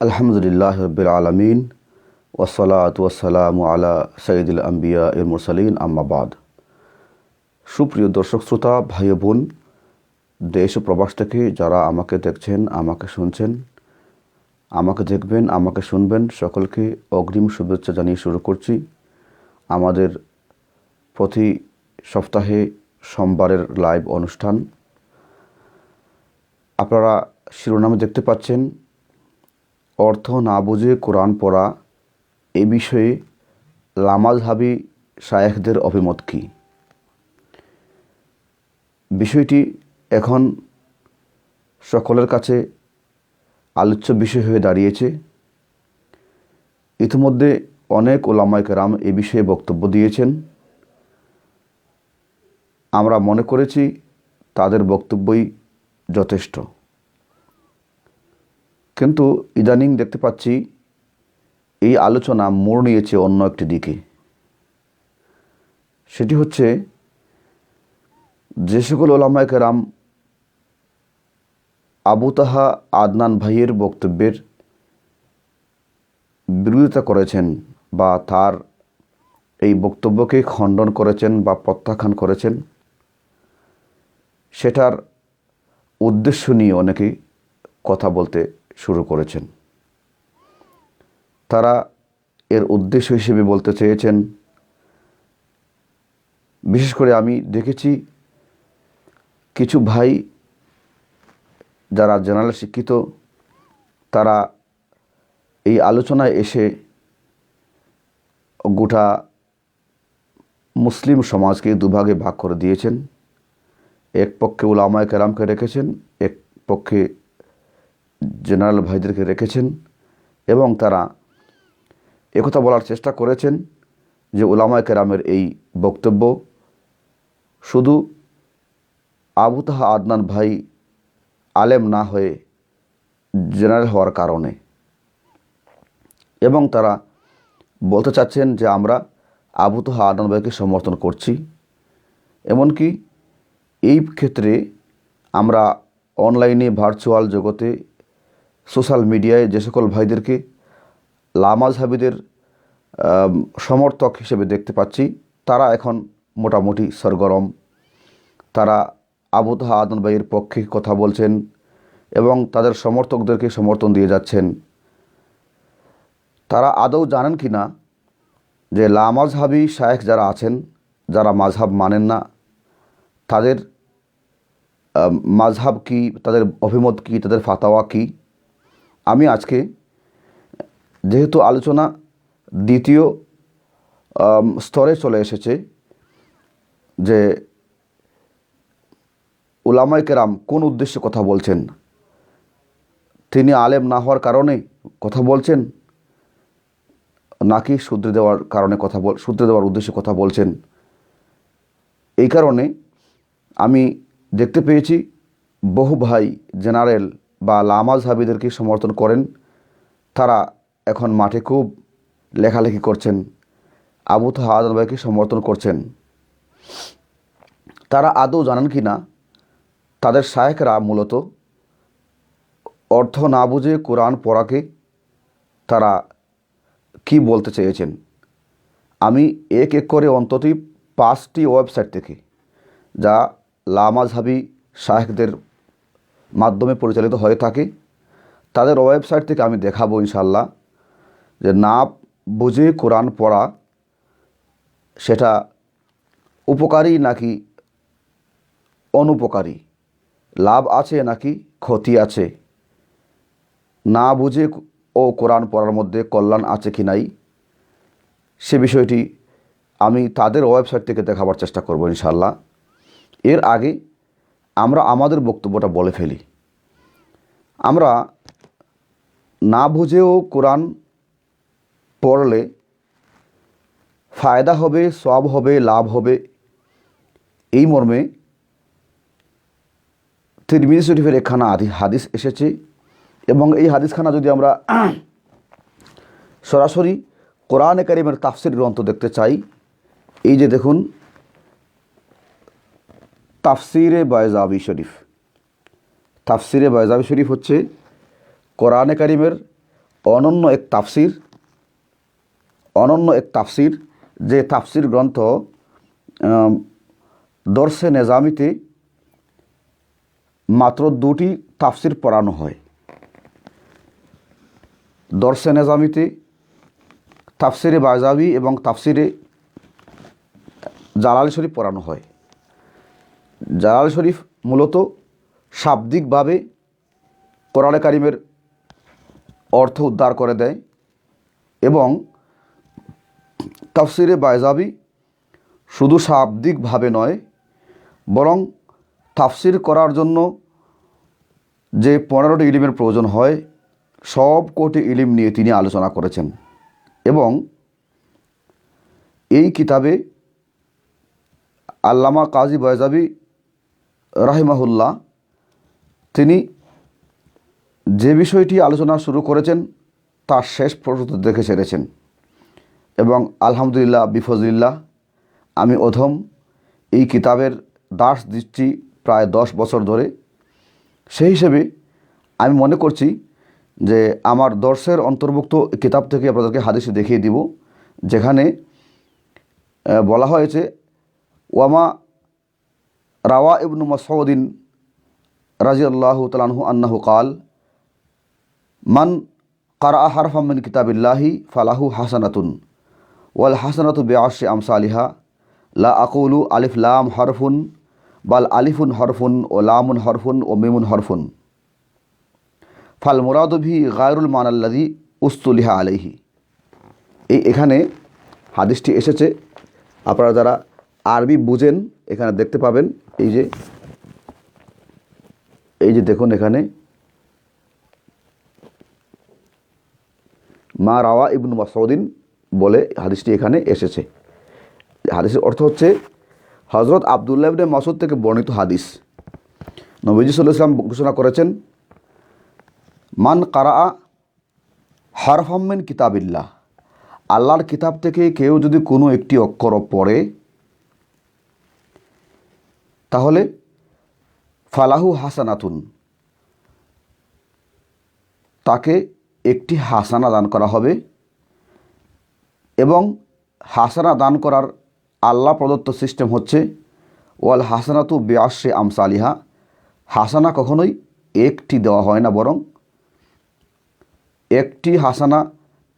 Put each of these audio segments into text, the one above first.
আলহামদুলিল্লাহ রব্বিল আলামিন ওয়াসসালাতু ওয়াসসালামু আলা সাইয়্যিদিল আম্বিয়া ওয়াল মুরসালিন আম্মা বাদ। সুপ্রিয় দর্শক শ্রোতা ভাই ও বোন, দেশ ও প্রবাস থেকে যারা আমাকে দেখছেন, আমাকে শুনছেন, আমাকে দেখবেন, আমাকে শুনবেন, সকলকে অগ্রিম শুভেচ্ছা জানিয়ে শুরু করছি আমাদের প্রতি সপ্তাহে সোমবারের লাইভ অনুষ্ঠান। আপনারা শিরোনামে দেখতে পাচ্ছেন, অর্থ না বুঝে কোরআন পড়া, এ বিষয়ে লামাযহাবী শায়েখদের অভিমত কী? বিষয়টি এখন সকলের কাছে আলোচ্য বিষয় হয়ে দাঁড়িয়েছে। ইতিমধ্যে অনেক ওলামায়ে কেরাম এ বিষয়ে বক্তব্য দিয়েছেন। আমরা মনে করেছি তাদের বক্তব্যই যথেষ্ট, কিন্তু ইদানিং দেখতে পাচ্ছি এই আলোচনা মোড় নিয়েছে অন্য একটি দিকে। সেটি হচ্ছে, যে সকল ওলামায়ে কেরাম আবু তাহা আদনান ভাইয়ের বক্তব্যের বিরোধিতা করেছেন বা তার এই বক্তব্যকে খণ্ডন করেছেন বা প্রত্যাখ্যান করেছেন, সেটার উদ্দেশ্য নিয়ে অনেকে কথা বলতে শুরু করেছেন। তারা এর উদ্দেশ্য হিসেবে বলতে চেয়েছেন, বিশেষ করে আমি দেখেছি কিছু ভাই যারা জেনারেল শিক্ষিত, তারা এই আলোচনায় এসে গোটা মুসলিম সমাজকে দুভাগে ভাগ করে দিয়েছেন। এক পক্ষে উলামায়ে কেরামকে রেখেছেন, এক পক্ষে জেনারেল ভাইদেরকে রেখেছেন, এবং তারা একথা বলার চেষ্টা করেছেন যে উলামায়ে কেরামের এই বক্তব্য শুধু আবু তাহা আদনান ভাই আলেম না হয়ে জেনারেল হওয়ার কারণে, এবং তারা বলতে চাচ্ছেন যে আমরা আবু তাহা আদনান ভাইকে সমর্থন করছি। এমনকি এই ক্ষেত্রে আমরা অনলাইনে, ভার্চুয়াল জগতে, সোশ্যাল মিডিয়ায় যে সকল ভাইদেরকে লামাযহাবীদের সমর্থক হিসেবে দেখতে পাচ্ছি, তারা এখন মোটামুটি সরগরম। তারা আবু তাহা আদনান ভাইয়ের পক্ষে কথা বলছেন এবং তাদের সমর্থকদেরকে সমর্থন দিয়ে যাচ্ছেন। তারা আদৌ জানেন কি না যে লামাযহাবী শায়েখ যারা আছেন, যারা মাযহাব মানেন না, তাদের মাযহাব কী, তাদের অভিমত কী, তাদের ফাতাওয়া কী। আমি আজকে, যেহেতু আলোচনা দ্বিতীয় স্তরে চলে এসেছে, যে উলামায়ে কেরাম কোন উদ্দেশ্যে কথা বলছেন, তিনি আলেম না হওয়ার কারণে কথা বলছেন নাকি শুধরে দেওয়ার কারণে শুধরে দেওয়ার উদ্দেশ্যে কথা বলছেন, এই কারণে আমি দেখতে পেয়েছি বহু ভাই জেনারেল বা লামাযহাবীদেরকে সমর্থন করেন। তারা এখন মাঠে খুব লেখালেখি করছেন, আবু তাহা আদনান ভাইকে সমর্থন করছেন। তারা আদৌ জানেন কি না তাদের শায়েখরা মূলত অর্থ না বুঝে কোরআন পড়াকে তারা কি বলতে চেয়েছেন। আমি এক এক করে অন্তত 5টি ওয়েবসাইট থেকে, যা লামাযহাবী শায়েখদের মাধ্যমে পরিচালিত হয়ে থাকে, তাদের ওয়েবসাইট থেকে আমি দেখাবো ইনশাল্লাহ যে না বুঝে কোরআন পড়া সেটা উপকারী নাকি অনুপকারী, লাভ আছে নাকি ক্ষতি আছে, না বুঝে ও কোরআন পড়ার মধ্যে কল্যাণ আছে কি নাই, সে বিষয়টি আমি তাদের ওয়েবসাইট থেকে দেখাবার চেষ্টা করব ইনশাল্লাহ। এর আগে আমরা আমাদের বক্তব্যটা বলে ফেলি। আমরা না বুঝেও কোরআন পড়লে ফায়দা হবে, সওয়াব হবে, লাভ হবে, এই মর্মে তিরমিজি শরীফের একখানা হাদিস এসেছে। এবং এই হাদিসখানা যদি আমরা সরাসরি কোরআনে কারিমের তাফসীর গ্রন্থ দেখতে চাই, এই যে দেখুন, তাফসিরে বায়জাবি শরীফ। তাফসিরে বায়জাবি শরীফ হচ্ছে কোরআনে কারিমের অনন্য এক তাফসির, যে তাফসির গ্রন্থ দর্শে নেজামিতে মাত্র 2টি তাফসির পড়ানো হয়। দর্শে নেজামিতে তাফসিরে বায়জাবি এবং তাফসিরে জালাল শরীফ পড়ানো হয়। জালাল শরীফ মূলত শাব্দিকভাবে কোরআনে কারিমের অর্থ উদ্ধার করে দেয় এবং তাফসিরে বায়জাবি শুধু শাব্দিকভাবে নয়, বরং তাফসির করার জন্য যে 15টি ইলমের প্রয়োজন হয় সব কোটি ইলম নিয়ে তিনি আলোচনা করেছেন। এবং এই কিতাবে আল্লামা কাজী বায়জাবি রাহিমাহুল্লাহ তিনি যে বিষয়টি আলোচনা শুরু করেছেন তার শেষ পর্যন্ত দেখে ছেড়েছেন। এবং আলহামদুলিল্লাহ বিফজিল্লাহ আমি অধম এই কিতাবের দাস দিচ্ছি প্রায় 10 বছর ধরে। সেই হিসেবে আমি মনে করছি যে আমার দর্শের অন্তর্ভুক্ত কিতাব থেকে আপনাদেরকে হাদিস দেখিয়ে দিব, যেখানে বলা হয়েছে ওয়ামা রাওয়া ইবনু মাসউদিন রাদিয়াল্লাহু তাআলা আনহু আন্নাহু কাল মান কারা হারফাম মিন কিতাবিল্লাহি ফালাহু হাসানাতুন ওয়াল হাসানাতু বিআশরি আমসালিহা লা আকুলু আলিফ লাম হরফুন বাল আলিফুন হরফুন ও লামুন হরফুন ও মিমুন হরফুন ফাল মুরাদু বিহি গায়রুল মানাল্লাযী উস্তুলিহা আলাইহি। এখানে হাদিসটি এসেছে, আপনারা যারা আরবি বুঝেন এখানে দেখতে পাবেন। এই যে দেখুন, এখানে মা রাওয়া ইবনু মাসউদিন বলে হাদিসটি এখানে এসেছে। হাদিসের অর্থ হচ্ছে হযরত আব্দুল্লাহ ইবনে মাসউদ থেকে বর্ণিত হাদিস। নবীজি সাল্লাল্লাহু আলাইহি ওয়াসাল্লাম ঘোষণা করেছেন, মান কারা হারফাম মিন কিতাবিল্লাহ, আল্লাহর কিতাব থেকে কেউ যদি কোনো একটি অক্ষর পড়ে তাহলে ফালাহু হাসানাতুন, তাকে একটি হাসানা দান করা হবে। এবং হাসানা দান করার আল্লাহ প্রদত্ত সিস্টেম হচ্ছে ওয়াল হাসানাতু বিআশরি আমসালিহা, হাসানা কখনোই একটি দেওয়া হয় না, বরং একটি হাসানা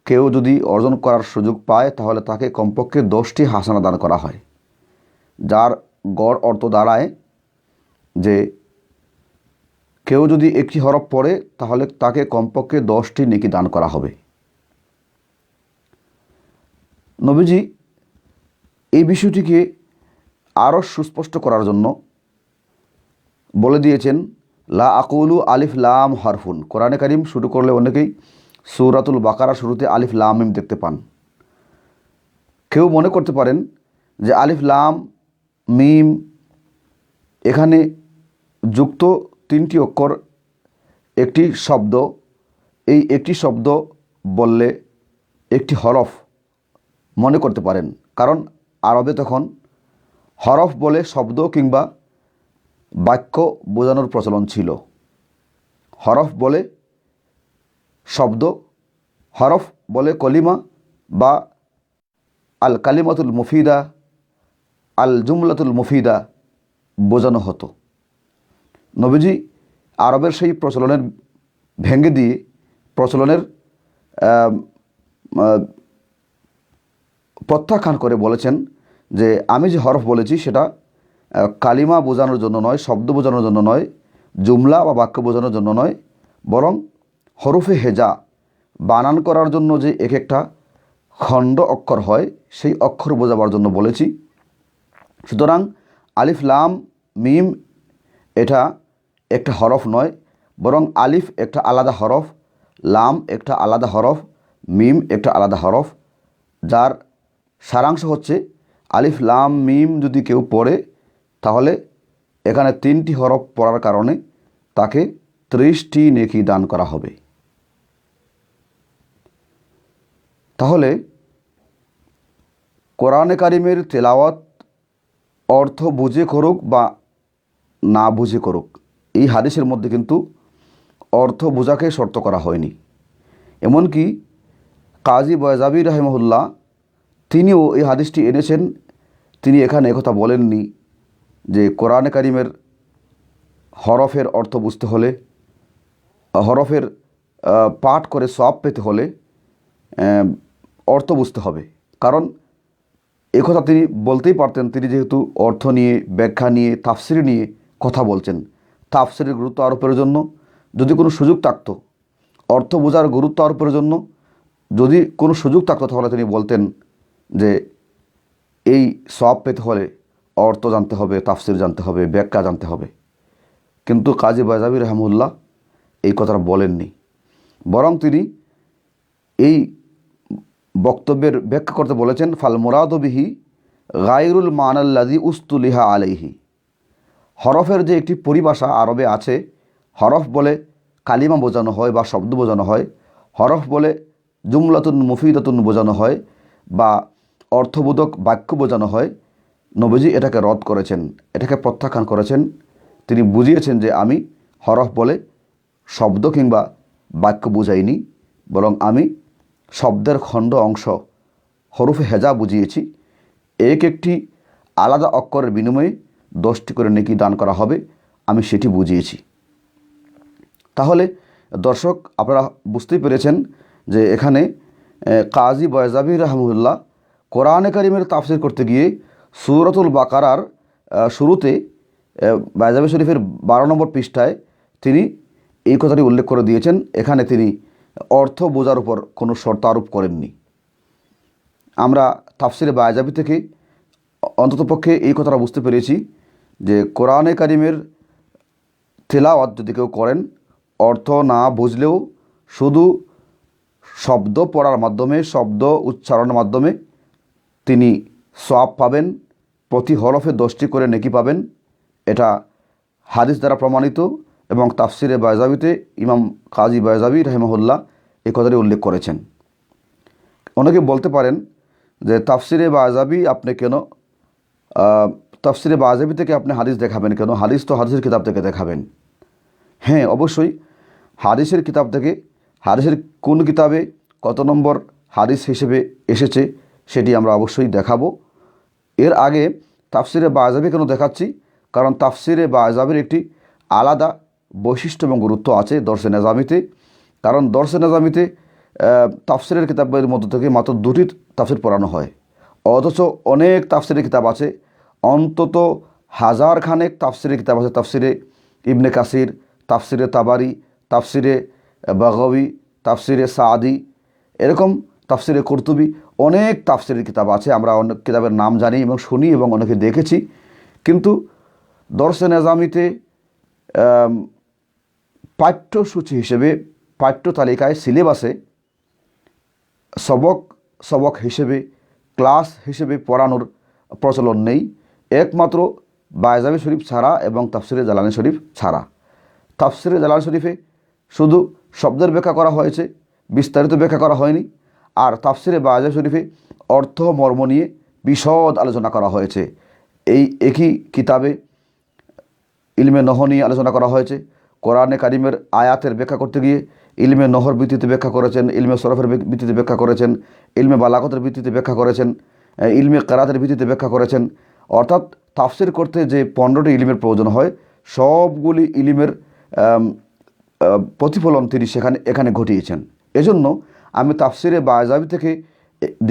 কেউ যদি অর্জন করার সুযোগ পায় তাহলে তাকে কমপক্ষে 10টি হাসানা দান করা হয়, যার গড় অর্থ দাঁড়ায় যে কেউ যদি একটি হরফ পড়ে তাহলে তাকে কমপক্ষে 10টি নেকি দান করা হবে। নবীজি এই বিষয়টিকে আরও সুস্পষ্ট করার জন্য বলে দিয়েছেন, লা আকুলু আলিফ লাম হরফুন। কোরআনে কারিম শুরু করলে অনেকেই সূরাতুল বাকারা শুরুতে আলিফ লাম মিম দেখতে পান। কেউ মনে করতে পারেন যে আলিফ লাম মিম এখানে যুক্ত 3টি অক্ষর, একটি শব্দ, এই একটি শব্দ বললে একটি হরফ মনে করতে পারেন, কারণ আরবে তখন হরফ বলে শব্দ কিংবা বাক্য বোঝানোর প্রচলন ছিল। হরফ বলে শব্দ, হরফ বলে কলিমা বা আল কালিমাতুল মুফিদা, আল জুমলাতুল মুফিদা বোঝানো হতো। নবীজি আরবের সেই প্রচলনের ভেঙে দিয়ে প্রচলনের প্রত্যাখ্যান করে বলেছেন যে আমি যে হরফ বলেছি সেটা কালিমা বোঝানোর জন্য নয়, শব্দ বোঝানোর জন্য নয়, জুমলা বা বাক্য বোঝানোর জন্য নয়, বরং হরফে হেজা বানান করার জন্য যে এক একটা খণ্ড অক্ষর হয় সেই অক্ষর বোঝাবার জন্য বলেছি। সুতরাং আলিফ লাম মিম এটা একটা হরফ নয়, বরং আলিফ একটা আলাদা হরফ, লাম একটা আলাদা হরফ, মিম একটা আলাদা হরফ, যার সারাংশ হচ্ছে আলিফ লাম মিম যদি কেউ পড়ে তাহলে এখানে 3টি হরফ পড়ার কারণে তাকে 30টি নেকি দান করা হবে। তাহলে কোরআনে কারিমের তেলাওয়াত অর্থ বুঝে করুক বা না বুঝে করুক, এই হাদিসের মধ্যে কিন্তু অর্থ বোঝাকে শর্ত করা হয়নি। এমনকি কাজী বয়জাবি রাহিমাহুল্লাহ তিনিও এই হাদিসটি এনেছেন। তিনি এখানে একথা বলেননি যে কোরআনে কারিমের হরফের অর্থ বুঝতে হলে, হরফের পাঠ করে সওয়াব পেতে হলে অর্থ বুঝতে হবে। কারণ একথা তিনি বলতেই পারতেন, তিনি যেহেতু অর্থ নিয়ে, ব্যাখ্যা নিয়ে, তাফসির নিয়ে কথা বলছেন। তাফসিরের গুরুত্ব আরোপের জন্য যদি কোনো সুযোগ থাকতো, অর্থ বোঝার গুরুত্ব আরোপের জন্য যদি কোনো সুযোগ থাকতো, তাহলে তিনি বলতেন যে এই সওয়াব পেতে হলে অর্থ জানতে হবে, তাফসির জানতে হবে, ব্যাখ্যা জানতে হবে। কিন্তু কাজী বয়জাবি রাহিমাহুল্লাহ এই কথাটা বলেননি, বরং তিনি এই বক্তব্যের ব্যাখ্যা করতে বলেছেন ফাল মুরাদু বিহি গায়রুল মানাল্লাযী উস্তুলিহা আলাইহি। হরফের যে একটি পরিভাষা আরবে আছে, হরফ বলে কালিমা বোঝানো হয় বা শব্দ বোঝানো হয়, হরফ বলে জুমলাতুন মুফিদাতুন বোঝানো হয় বা অর্থবোধক বাক্য বোঝানো হয়। নবীজি এটাকে রদ করেছেন, এটাকে প্রত্যাখ্যান করেছেন। তিনি বুঝিয়েছেন যে আমি হরফ বলে শব্দ কিংবা বাক্য বুঝাইনি, বরং আমি শব্দের খণ্ড অংশ হরফে হেজা বুঝিয়েছি। এক একটি আলাদা অক্ষরের বিনিময়ে 10টি করে নেকি দান করা হবে, আমি সেটি বুঝিয়েছি। তাহলে দর্শক, আপনারা বুঝতেই পেরেছেন যে এখানে কাজী বয়জাবি রাহিমাহুল্লাহ কোরআনে কারিমের তাফসির করতে গিয়ে সূরাতুল বাকারার শুরুতে বয়জাবি শরীফের 12 নম্বর পৃষ্ঠায় তিনি এই কথাটি উল্লেখ করে দিয়েছেন। এখানে তিনি অর্থ বোঝার উপর কোনো শর্ত আরোপ করেননি। আমরা তাফসিরে বয়জাবি থেকে অন্ততপক্ষে এই কথাটা বুঝতে পেরেছি যে কোরআনে কারিমের তেলাওয়াত যদি কেউ করেন, অর্থ না বুঝলেও শুধু শব্দ পড়ার মাধ্যমে, শব্দ উচ্চারণের মাধ্যমে তিনি সওয়াব পাবেন, প্রতি হরফে 10টি করে নেকি পাবেন। এটা হাদিস দ্বারা প্রমাণিত এবং তাফসিরে বয়জাবিতে ইমাম কাজী বয়জাবি রাহিমাহুল্লাহ এই কথাটি উল্লেখ করেছেন। অনেকে বলতে পারেন যে তাফসিরে বয়জাবি আপনি কেন, তাফসিরে বয়জাবি থেকে আপনি হাদিস দেখাবেন কেন? হাদিস তো হাদিসের কিতাব থেকে দেখাবেন। হ্যাঁ, অবশ্যই হাদিসের কিতাব থেকে, হাদিসের কোন কিতাবে কত নম্বর হাদিস হিসেবে এসেছে সেটি আমরা অবশ্যই দেখাবো। এর আগে তাফসিরে বয়জাবি কেন দেখাচ্ছি? কারণ তাফসিরে বয়জাবির একটি আলাদা বৈশিষ্ট্য এবং গুরুত্ব আছে দর্শে নেজামিতে। কারণ দর্শে নেজামিতে তাফসিরের কিতাবের মধ্য থেকে মাত্র 2টি তাফসির পড়ানো হয়, অথচ অনেক তাফসিরের কিতাব আছে, অন্তত 1000 খানেক তাফসিরের কিতাব আছে। তাফসিরে ইবনে কাসির, তাফসিরে তাবারি, তাফসিরে বাগাবি, তাফসিরে সাদি, এরকম তাফসিরে কুরতুবি, অনেক তাফসিরের কিতাব আছে। আমরা অনেক কিতাবের নাম জানি এবং শুনি এবং অনেকে দেখেছি। কিন্তু দর্শে নেজামিতে পাঠ্যসূচি হিসেবে, পাঠ্য তালিকায়, সিলেবাসে সবক হিসেবে, ক্লাস হিসেবে পড়ানোর প্রচলন নেই, একমাত্র বয়জাবি শরীফ ছাড়া এবং তাফসিরে জালানী শরীফ ছাড়া। তাফসিরে জালানী শরীফে শুধু শব্দের ব্যাখ্যা করা হয়েছে, বিস্তারিত ব্যাখ্যা করা হয়নি। আর তাফসিরে বয়জাবি শরীফে অর্থ মর্ম নিয়ে বিশদ আলোচনা করা হয়েছে। এই একই কিতাবে ইলমে নহ নিয়ে আলোচনা করা হয়েছে। কোরআনে কারিমের আয়াতের ব্যাখ্যা করতে গিয়ে ইলমে নহর ভিত্তিতে ব্যাখ্যা করেছেন, ইলমে সরফের ভিত্তিতে ব্যাখ্যা করেছেন, ইলমে বালাগতের ভিত্তিতে ব্যাখ্যা করেছেন, ইলমে কেরাতের ভিত্তিতে ব্যাখ্যা করেছেন। অর্থাৎ তাফসির করতে যে 15টি ইলমের প্রয়োজন হয়, সবগুলি ইলমের প্রতিফলন তিনি এখানে ঘটিয়েছেন। এজন্য আমি তাফসিরে বয়জাবি থেকে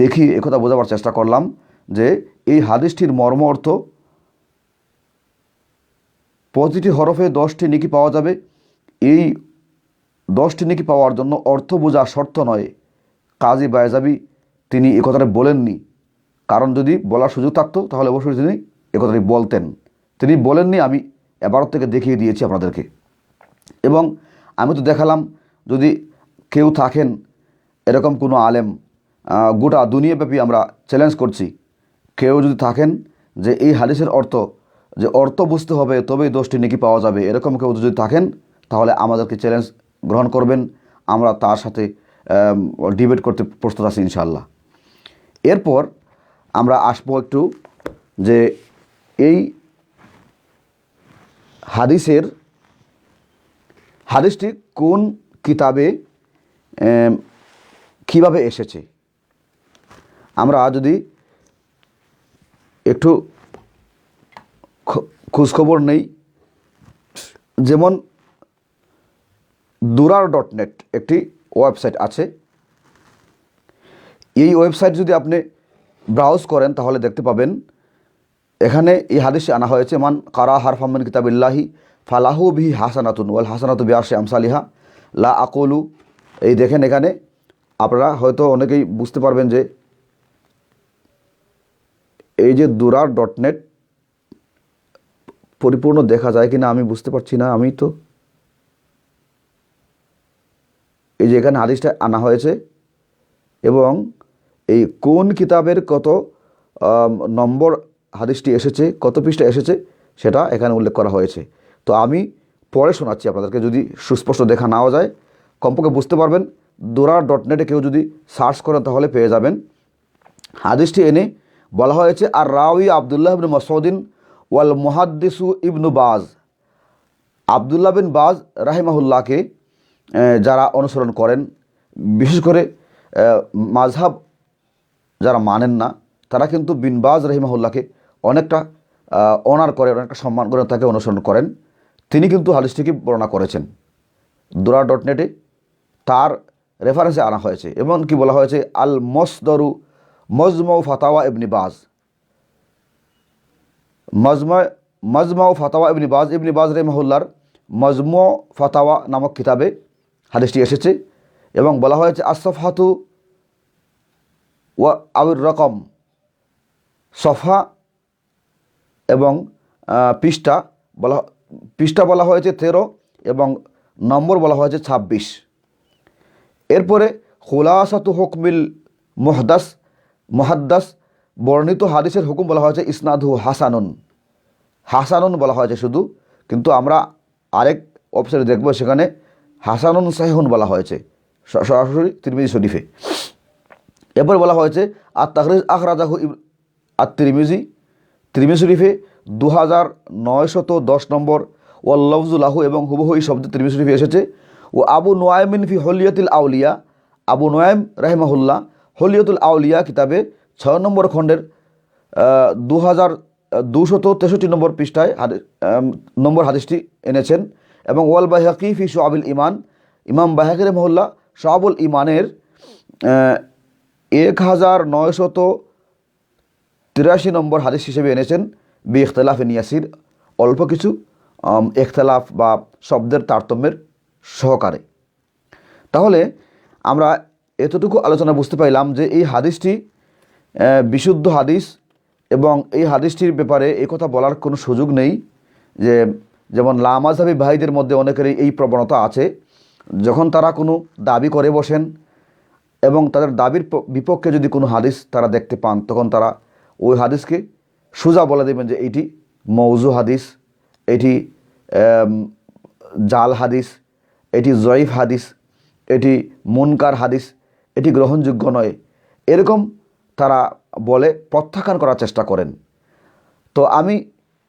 দেখি একথা বোঝাবার চেষ্টা করলাম যে এই হাদিসটির মর্ম অর্থ, প্রতিটি হরফে 10টি নেকি পাওয়া যাবে। এই 10টি নেকি পাওয়ার জন্য অর্থ বোঝা শর্ত নয়। কাজী বয়জাবি তিনি এ কথাটা বলেননি, কারণ যদি বলার সুযোগ থাকতো তাহলে অবশ্যই তিনি এ কথাটি বলতেন। তিনি বলেননি, আমি এবারও থেকে দেখিয়ে দিয়েছি আপনাদেরকে। এবং আমি তো দেখালাম, যদি কেউ থাকেন এরকম কোনো আলেম, গোটা দুনিয়াব্যাপী আমরা চ্যালেঞ্জ করছি, কেউ যদি থাকেন যে এই হাদিসের অর্থ বুঝতে হবে তবেই 10টি নেকি পাওয়া যাবে, এরকম কেউ যদি থাকেন তাহলে আমাদেরকে চ্যালেঞ্জ গ্রহণ করবেন। আমরা তার সাথে ডিবেট করতে প্রস্তুত আছি ইনশাআল্লাহ। এরপর আমরা আসবো একটু যে এই হাদিসটি কোন কিতাবে কিভাবে এসেছে আমরা যদি একটু খোঁজখবর নেই। যেমন durar.net একটি ওয়েবসাইট আছে। এই ওয়েবসাইট যদি আপনি ব্রাউজ করেন তাহলে দেখতে পাবেন এখানে এই হাদিসে আনা হয়েছে, মান কারা হারফাম মিন কিতাবিল্লাহি ফালাহু বিহি হাসানাতুন ওয়াল হাসানাতু বিআশরি আমসালিহা লা আকুলু। এই দেখেন, এখানে আপনারা হয়তো অনেকেই বুঝতে পারবেন যে এই যে durar.net পরিপূর্ণ দেখা যায় কিনা আমি বুঝতে পারছি না। আমি তো এই যে এখানে হাদিসটা আনা হয়েছে এবং এই কোন কিতাবের কত নম্বর হাদিসটি এসেছে, কত পৃষ্ঠা এসেছে সেটা এখানে উল্লেখ করা হয়েছে। তো আমি পরে শোনাচ্ছি আপনাদেরকে, যদি সুস্পষ্ট দেখা নাও যায় কমপক্ষে বুঝতে পারবেন। durar.net-এ কেউ যদি সার্চ করেন তাহলে পেয়ে যাবেন। হাদিসটি এনে বলা হয়েছে আর রাউই আবদুল্লাহ ইবনে মাসউদিন ওয়াল মুহাদ্দিসু ইবনু বাজ। আবদুল্লাহ বিন বাজ রাহিমাহুল্লাহকে যারা অনুসরণ করেন, বিশেষ করে মাযহাব যারা মানেন না তারা কিন্তু বিন বাজ রাহিমাহুল্লাহকে অনেকটা অনার করে, অনেকটা সম্মান করে তাকে অনুসরণ করেন। তিনি কিন্তু হাদিসটিকে বর্ণনা করেছেন durar.net-এ, তার রেফারেন্সে আনা হয়েছে। এবং কি বলা হয়েছে আল মসদরু মজমাউ ফাতাওয়া ইবনে বাজ, মজমাউ ফাতাওয়া ইবনে বাজ রাহিমাহুল্লাহর মজমু ফাতাওয়া নামক কিতাবে হাদিসটি এসেছে। এবং বলা হয়েছে আসফাতু ওয়া আউর রকম, সফা এবং পৃষ্ঠা বলা হয়েছে 13 এবং নম্বর বলা হয়েছে 26। এরপরে খুলাসাতু হুকমিল মুহাদ্দাস, বর্ণিত হাদিসের হুকুম বলা হয়েছে ইসনাদহু হাসানুন বলা হয়েছে শুধু, কিন্তু আমরা আরেক ওয়েবসাইটে দেখব সেখানে হাসানুন সাহিহুন বলা হয়েছে সরাসরি তিরমিজি শরীফে। এরপর বলা হয়েছে আর তাখরিজ আখরাজাহু তিরমিজি শরীফে 2910 নম্বর, ওয়াল লফজু লাহু, এবং হুবহু এই শব্দ তিরমিজি শরীফে এসেছে। ও আবু নুআইমিন ফি হুলিয়াতুল আউলিয়া, আবু নুআইম রাহিমাহুল্লাহ হুলিয়াতুল আউলিয়া কিতাবে 6 নম্বর খণ্ডের 2263 নম্বর পৃষ্ঠায় নম্বর হাদিসটি এনেছেন। এবং ওয়াল বাইহাকি ফি শুআবুল ইমান, ইমাম বাইহাকি রাহিমাহুল্লাহ শুআবুল ইমানের 1983 নম্বর হাদিস হিসেবে এনেছেন বি ইখতিলাফিন ইয়াসির, অল্প কিছু ইখতিলাফ বা শব্দের তারতম্যের সহকারে। তাহলে আমরা এতটুকু আলোচনা বুঝতে পাইলাম যে এই হাদিসটি বিশুদ্ধ হাদিস এবং এই হাদিসটির ব্যাপারে এই কথা বলার কোনো সুযোগ নেই যে যেমন লামাযহাবী ভাইদের মধ্যে অনেকেরই এই প্রবণতা আছে, যখন তারা কোনো দাবি করে বসেন এবং তাদের দাবির বিপক্ষে যদি কোনো হাদিস তারা দেখতে পান তখন তারা ওই হাদিসকে সোজা বলে দেবেন যে এটি মওযু হাদিস, এটি জাল হাদিস, এটি জয়ীফ হাদিস, এটি মুনকার হাদিস, এটি গ্রহণযোগ্য নয়, এরকম তারা বলে প্রত্যাখ্যান করার চেষ্টা করেন। তো আমি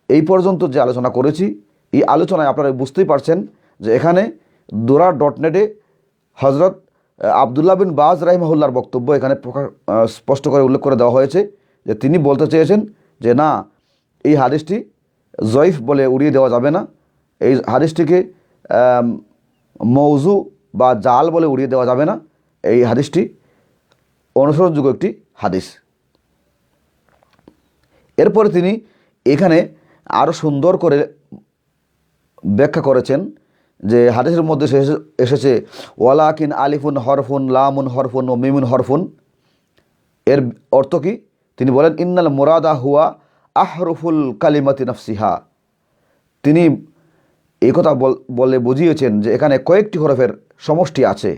এই পর্যন্ত যে আলোচনা করেছি এই আলোচনায় আপনারা বুঝতেই পারছেন যে এখানে durar.net-এ হজরত আবদুল্লাহ বিন বাজ রাহিমাহুল্লাহর বক্তব্য এখানে স্পষ্ট করে উল্লেখ করে দেওয়া হয়েছে যে তিনি বলতে চেয়েছেন যে না, এই হাদিসটি জয়ীফ বলে উড়িয়ে দেওয়া যাবে না, এই হাদিসটিকে মওযু বা জাল বলে উড়িয়ে দেওয়া যাবে না, এই হাদিসটি অনুসরণযোগ্য একটি হাদিস। এরপরে তিনি এখানে আরও সুন্দর করে ব্যাখ্যা করেছেন যে হাদিসের মধ্যে এসেছে ওয়ালাকিন আলিফুন হরফুন লামুন হরফুন ও মিমুন হরফুন। এর অর্থ কি? তিনি বলেন ইন্নাল মুরাদা হুয়া আহরুফুল কালিমাতি নাফসিহা। তিনি এই কথা বলে বুঝিয়েছেন যে এখানে কয়েকটি হরফের সমষ্টি আছে।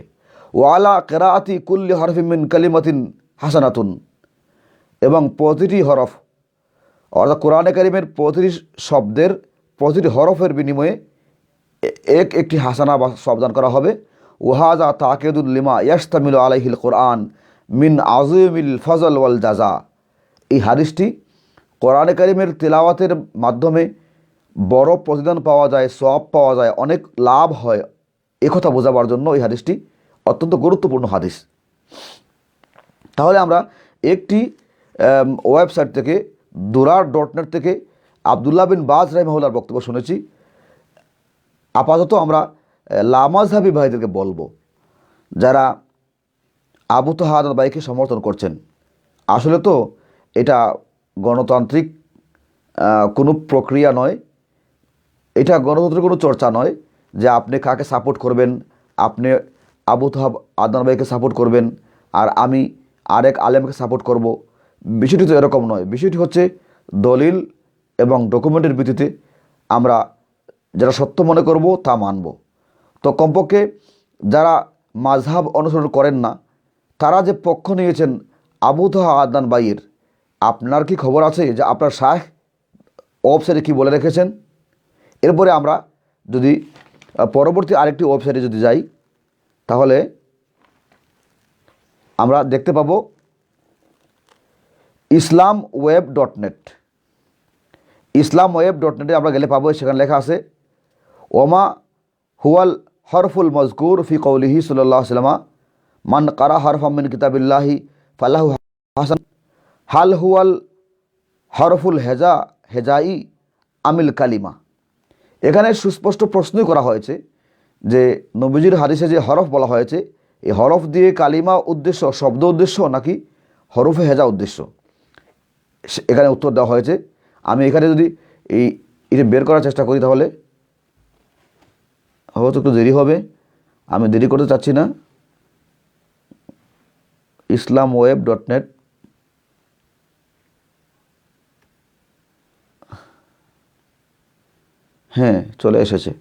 ওয়ালা কিরাআতি কুল্লি হরফিন মিন কালিমাতিন হাসানাতুন, এবং প্রতিটি হরফ অর্থাৎ কোরআনে কারিমের প্রতিটি শব্দের প্রতিটি হরফের বিনিময়ে একটি হাসানা বা সবদান করা হবে। ওয়াহাজা তাকিদুল লিমা ইয়াশতামিলু আলাইহিল কোরআন মিন আযীমিল ফজল ওয়াল জাযা। এই হাদিসটি কোরআনে কারিমের তিলাওয়াতের মাধ্যমে বড় প্রতিদান পাওয়া যায়, সওয়াব পাওয়া যায়, অনেক লাভ হয়, একথা বোঝাবার জন্য এই হাদিসটি অত্যন্ত গুরুত্বপূর্ণ হাদিস। তাহলে আমরা একটি ওয়েবসাইট থেকে durar.net থেকে আবদুল্লাহ বিন বাজ রাহিমাহুল্লাহর বক্তব্য শুনেছি। আপাতত আমরা লামাযহাবী ভাইদেরকে বলবো, যারা আবু তাহা আদনান বাইকে সমর্থন করছেন, আসলে তো এটা গণতান্ত্রিক কোনো প্রক্রিয়া নয়, এটা গণতন্ত্রের কোনো চর্চা নয় যে আপনি কাকে সাপোর্ট করবেন, আপনি আবু তাহা আদনান বাইকে সাপোর্ট করবেন আর আমি আরেক আলেমকে সাপোর্ট করব। বিষয়টি তো এরকম নয়। বিষয়টি হচ্ছে দলিল এবং ডকুমেন্টের ভিত্তিতে আমরা যারা সত্য মনে করব তা মানব। তো কমপক্ষে যারা মাযহাব অনুসরণ করেন না, তারা যে পক্ষ নিয়েছেন আবু তাহা আদনান বাইয়ের, আপনার কি খবর আছে যে আপনার শায়খ ওয়েবসাইটে কী বলে রেখেছেন? এরপরে আমরা যদি পরবর্তী আরেকটি ওয়েবসাইটে যদি যাই, তাহলে আমরা দেখতে পাবো islamweb.net। islamweb.net আমরা গেলে পাবো, সেখানে লেখা আছে ওমা হুয়াল হরফুল মজকুর ফি কৌলিহি সাল্লাল্লাহু আলাইহি ওয়াসাল্লাম মান কারা হরফাম মিন কিতাবিল্লাহি ফালাহু হাসান হাল হুয়াল হরফুল হেজাই আমিল কালিমা। এখানে সুস্পষ্ট প্রশ্নই করা হয়েছে যে নবীজির হাদিসে যে হরফ বলা হয়েছে, এই হরফ দিয়ে কালিমা উদ্দেশ্য, শব্দ উদ্দেশ্য নাকি হরফে হেজা উদ্দেশ্য, এখানে উত্তর দেওয়া হয়েছে। আমি এখানে যদি এটা বের করার চেষ্টা করি তাহলে হয়তো একটু দেরি হবে, আমি দেরি করতে চাচ্ছি না। islamweb.net, হ্যাঁ চলে এসেছে।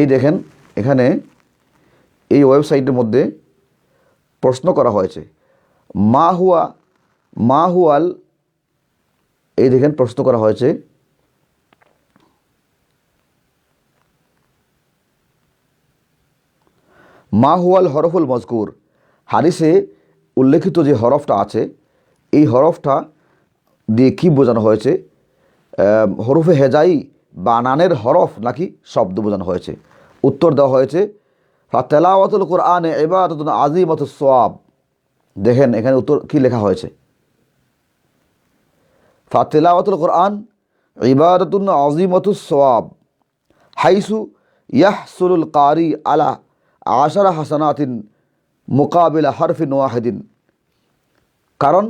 এই দেখেন, এখানে এই ওয়েবসাইটের মধ্যে প্রশ্ন করা হয়েছে মা হুয়াল, এই দেখেন প্রশ্ন করা হয়েছে মা হুয়াল হরফুল মজকুর। হাদিসে উল্লেখিত যে হরফটা আছে, এই হরফটা দিয়ে কী বোঝানো হয়েছে? হরফে হেজাই বানানের হরফ নাকি শব্দ বোঝানো হয়েছে? উত্তর দেওয়া হয়েছে ফাতেলাওয়াতুল কোরআনে ইবাদাতুন আযীমাতুস সওয়াব। দেখেন এখানে উত্তর কি লেখা হয়েছে, ফাতেলাওয়াতুল কোরআন ইবাদাতুন আযীমাতুস সওয়াব হাইসু ইয়াহসুলুল কারি আলা 10 হাসানাতিন মুকাবিলা হরফিন ওয়াহিদিন। কারণ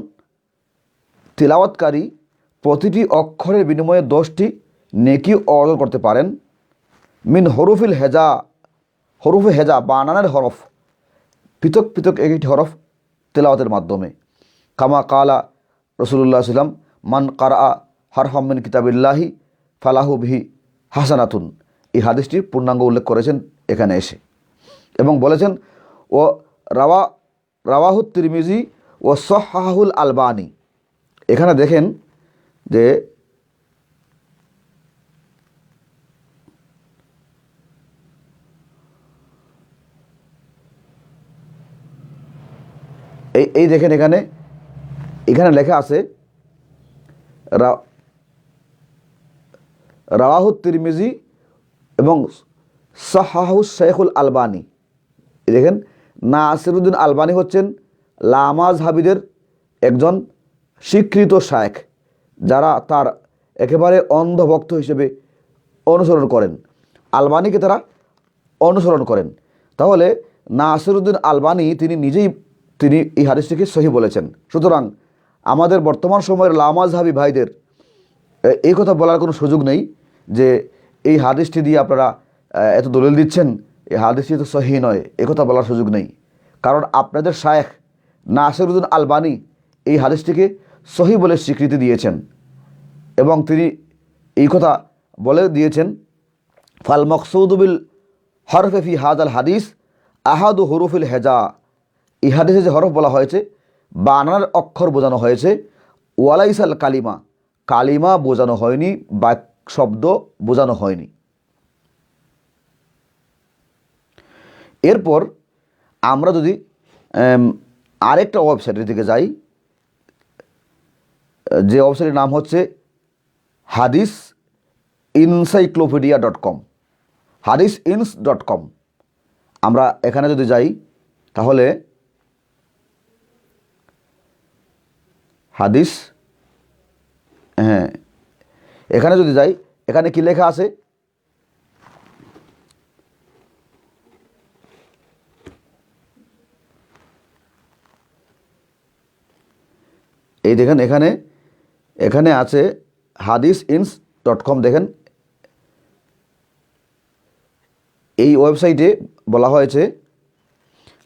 তিলাওয়াতকারী প্রতিটি অক্ষরের বিনিময়ে 10টি নেকি অর্জন করতে পারেন। মিন হরফে হেজা বানানের হরফ, পৃথক পৃথক একটি হরফ তেলাওয়াতের মাধ্যমে। কামা কালা রাসূলুল্লাহ সাল্লাম মান কারা হরফাম মিন কিতাবিল্লাহি ফালাহু বিহি হাসানাতুন। এই হাদিসটির পূর্ণাঙ্গ উল্লেখ করেছেন এখানে এসে, এবং বলেছেন ও রাওয়াহু তিরমিজি ও সহহাহুল আলবানী। এখানে দেখেন যে এই দেখেন এখানে লেখা আছে রাওয়াহু তিরমিজি এবং সহহাহু শেখুল আলবানী। দেখেন নাসিরুদ্দিন আলবানী হচ্ছেন লামাযহাবীদের একজন স্বীকৃত শায়েখ, যারা তার একেবারে অন্ধভক্ত হিসেবে অনুসরণ করেন, আলবানীকে তারা অনুসরণ করেন। তাহলে নাসিরুদ্দিন আলবানী তিনি নিজেই এই হাদিসটিকে সহি বলেছেন। সুতরাং আমাদের বর্তমান সময়ের লামাযহাবী ভাইদের এই কথা বলার কোনো সুযোগ নেই যে এই হাদিসটি দিয়ে আপনারা এত দলিল দিচ্ছেন, এই হাদিসটি তো সহি নয়, এ কথা বলার সুযোগ নেই। কারণ আপনাদের শায়েখ নাসিরুদ্দিন আলবানী এই হাদিসটিকে সহি বলে স্বীকৃতি দিয়েছেন, এবং তিনি এই কথা বলে দিয়েছেন ফাল মকসুদ বিল হরফে ফি হাদাল হাদিস আহাদু হুরুফিল হেজা। এই হাদিসে যে হরফ বলা হয়েছে বানানের অক্ষর বোঝানো হয়েছে, ওয়ালাইসাল কালিমা, কালিমা বোঝানো হয়নি, বা শব্দ বোঝানো হয়নি। এরপর আমরা যদি আরেকটা ওয়েবসাইটের দিকে যাই, যে ওয়েবসাইটের নাম হচ্ছে হাদিস ইনসাইক্লোপিডিয়া.com, hadithinscopediya.com। আমরা এখানে যদি যাই, তাহলে হাদিস, হ্যাঁ, এখানে যদি যাই, এখানে কি লেখা আছে? এই দেখেন, এখানে এখানে আছে hadithince.com। দেখেন, এই ওয়েবসাইটে বলা হয়েছে,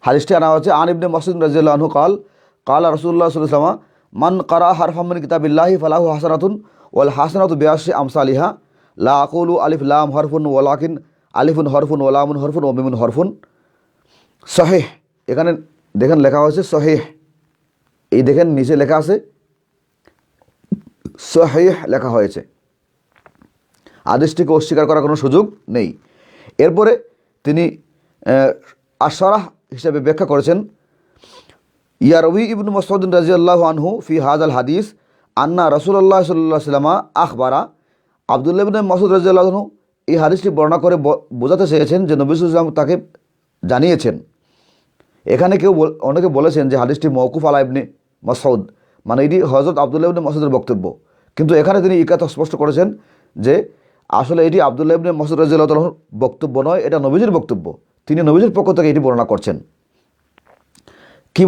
হাদিসটি আনা হয়েছে আন ইবনে মাসউদ রাদিয়াল্লাহু আনহু কাল কালা রাসূলুল্লাহ সাল্লাল্লাহু আলাইহি ওয়াসাল্লাম মান কারা হারফাম মিন কিতাবিল্লাহি ফালাহু হাসানাতুন ওয়াল হাসানাতু বিআশরি আমসালিহা লা আকুলু আলিফ লাম হরফুন ওয়ালাকিন আলিফুন হরফুন ওয়া লামুন হরফুন ওয়া মিমুন হরফুন। সহিহ, এখানে দেখেন লেখা হয়েছে সহিহ। এই দেখেন নিচে লেখা আছে সহিহ লেখা হয়েছে। হাদিসটিকে অস্বীকার করার কোনো সুযোগ নেই। এরপরে তিনি আশরাহ হিসেবে ব্যাখ্যা করেছেন, ইয়ারউই ইবনু মাসউদ রাদিয়াল্লাহু আনহু ফি হাযাল হাদিস আন্না রাসূলুল্লাহ সাল্লাল্লাহু আলাইহি ওয়াসাল্লাম আখবারা। আব্দুল্লাহ ইবনে মাসউদ রাদিয়াল্লাহু আনহু এই হাদিসটি বর্ণনা করে বোঝাতে চেয়েছেন যে নবী সাল্লাল্লাহু আলাইহি ওয়াসাল্লাম তাকে জানিয়েছেন। এখানে অনেকে বলেছেন যে হাদিসটি মওকুফ আলা ইবনে মাসউদ, মানে এটি হযরত আব্দুল্লাহ ইবনে মাসউদের বক্তব্য। কিন্তু এখানে তিনি এই কথা স্পষ্ট করেছেন যে আসলে এটি আব্দুল্লাহ ইবনে মাসউদ রাদিয়াল্লাহু তাআলার বক্তব্য নয়, এটা নবীজির বক্তব্য। তিনি নবীজির পক্ষ থেকে এটি বর্ণনা করছেন। কি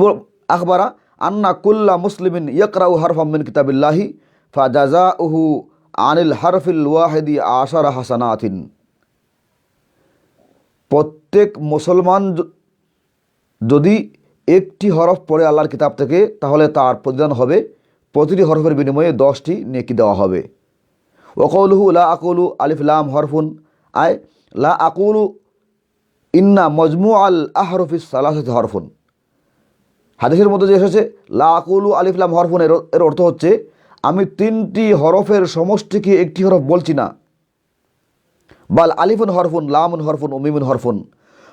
আখবারা আন্না কুল্লা মুসলিমিন ইয়াকরাউ হারফাম মিন কিতাবিল্লাহি ফাজাযাউহু আনিল হারফিল ওয়াহিদি আশারা হাসানাতিন। প্রত্যেক মুসলমান যদি একটি হরফ পড়ে আল্লাহর কিতাব থেকে, তাহলে তার প্রতিদান হবে প্রতিটি হরফের বিনিময়ে 10টি নেকি দেওয়া হবে। ওয়াকাউলুহু লা আকুলু আলিফ লাম হরফুন আয় লা আকুলু ইন্না মজমু আল আহরফিস সালাসাতি হরফুন। হাদিসের মধ্যে যে এসেছে লা আকুলু আলিফ লাম হরফুন, এর অর্থ হচ্ছে আমি 3টি হরফের সমষ্টিকে একটি হরফ বলছি না। বাল আলিফুন হরফুন লামুন হরফুন ও মিমুন হরফুন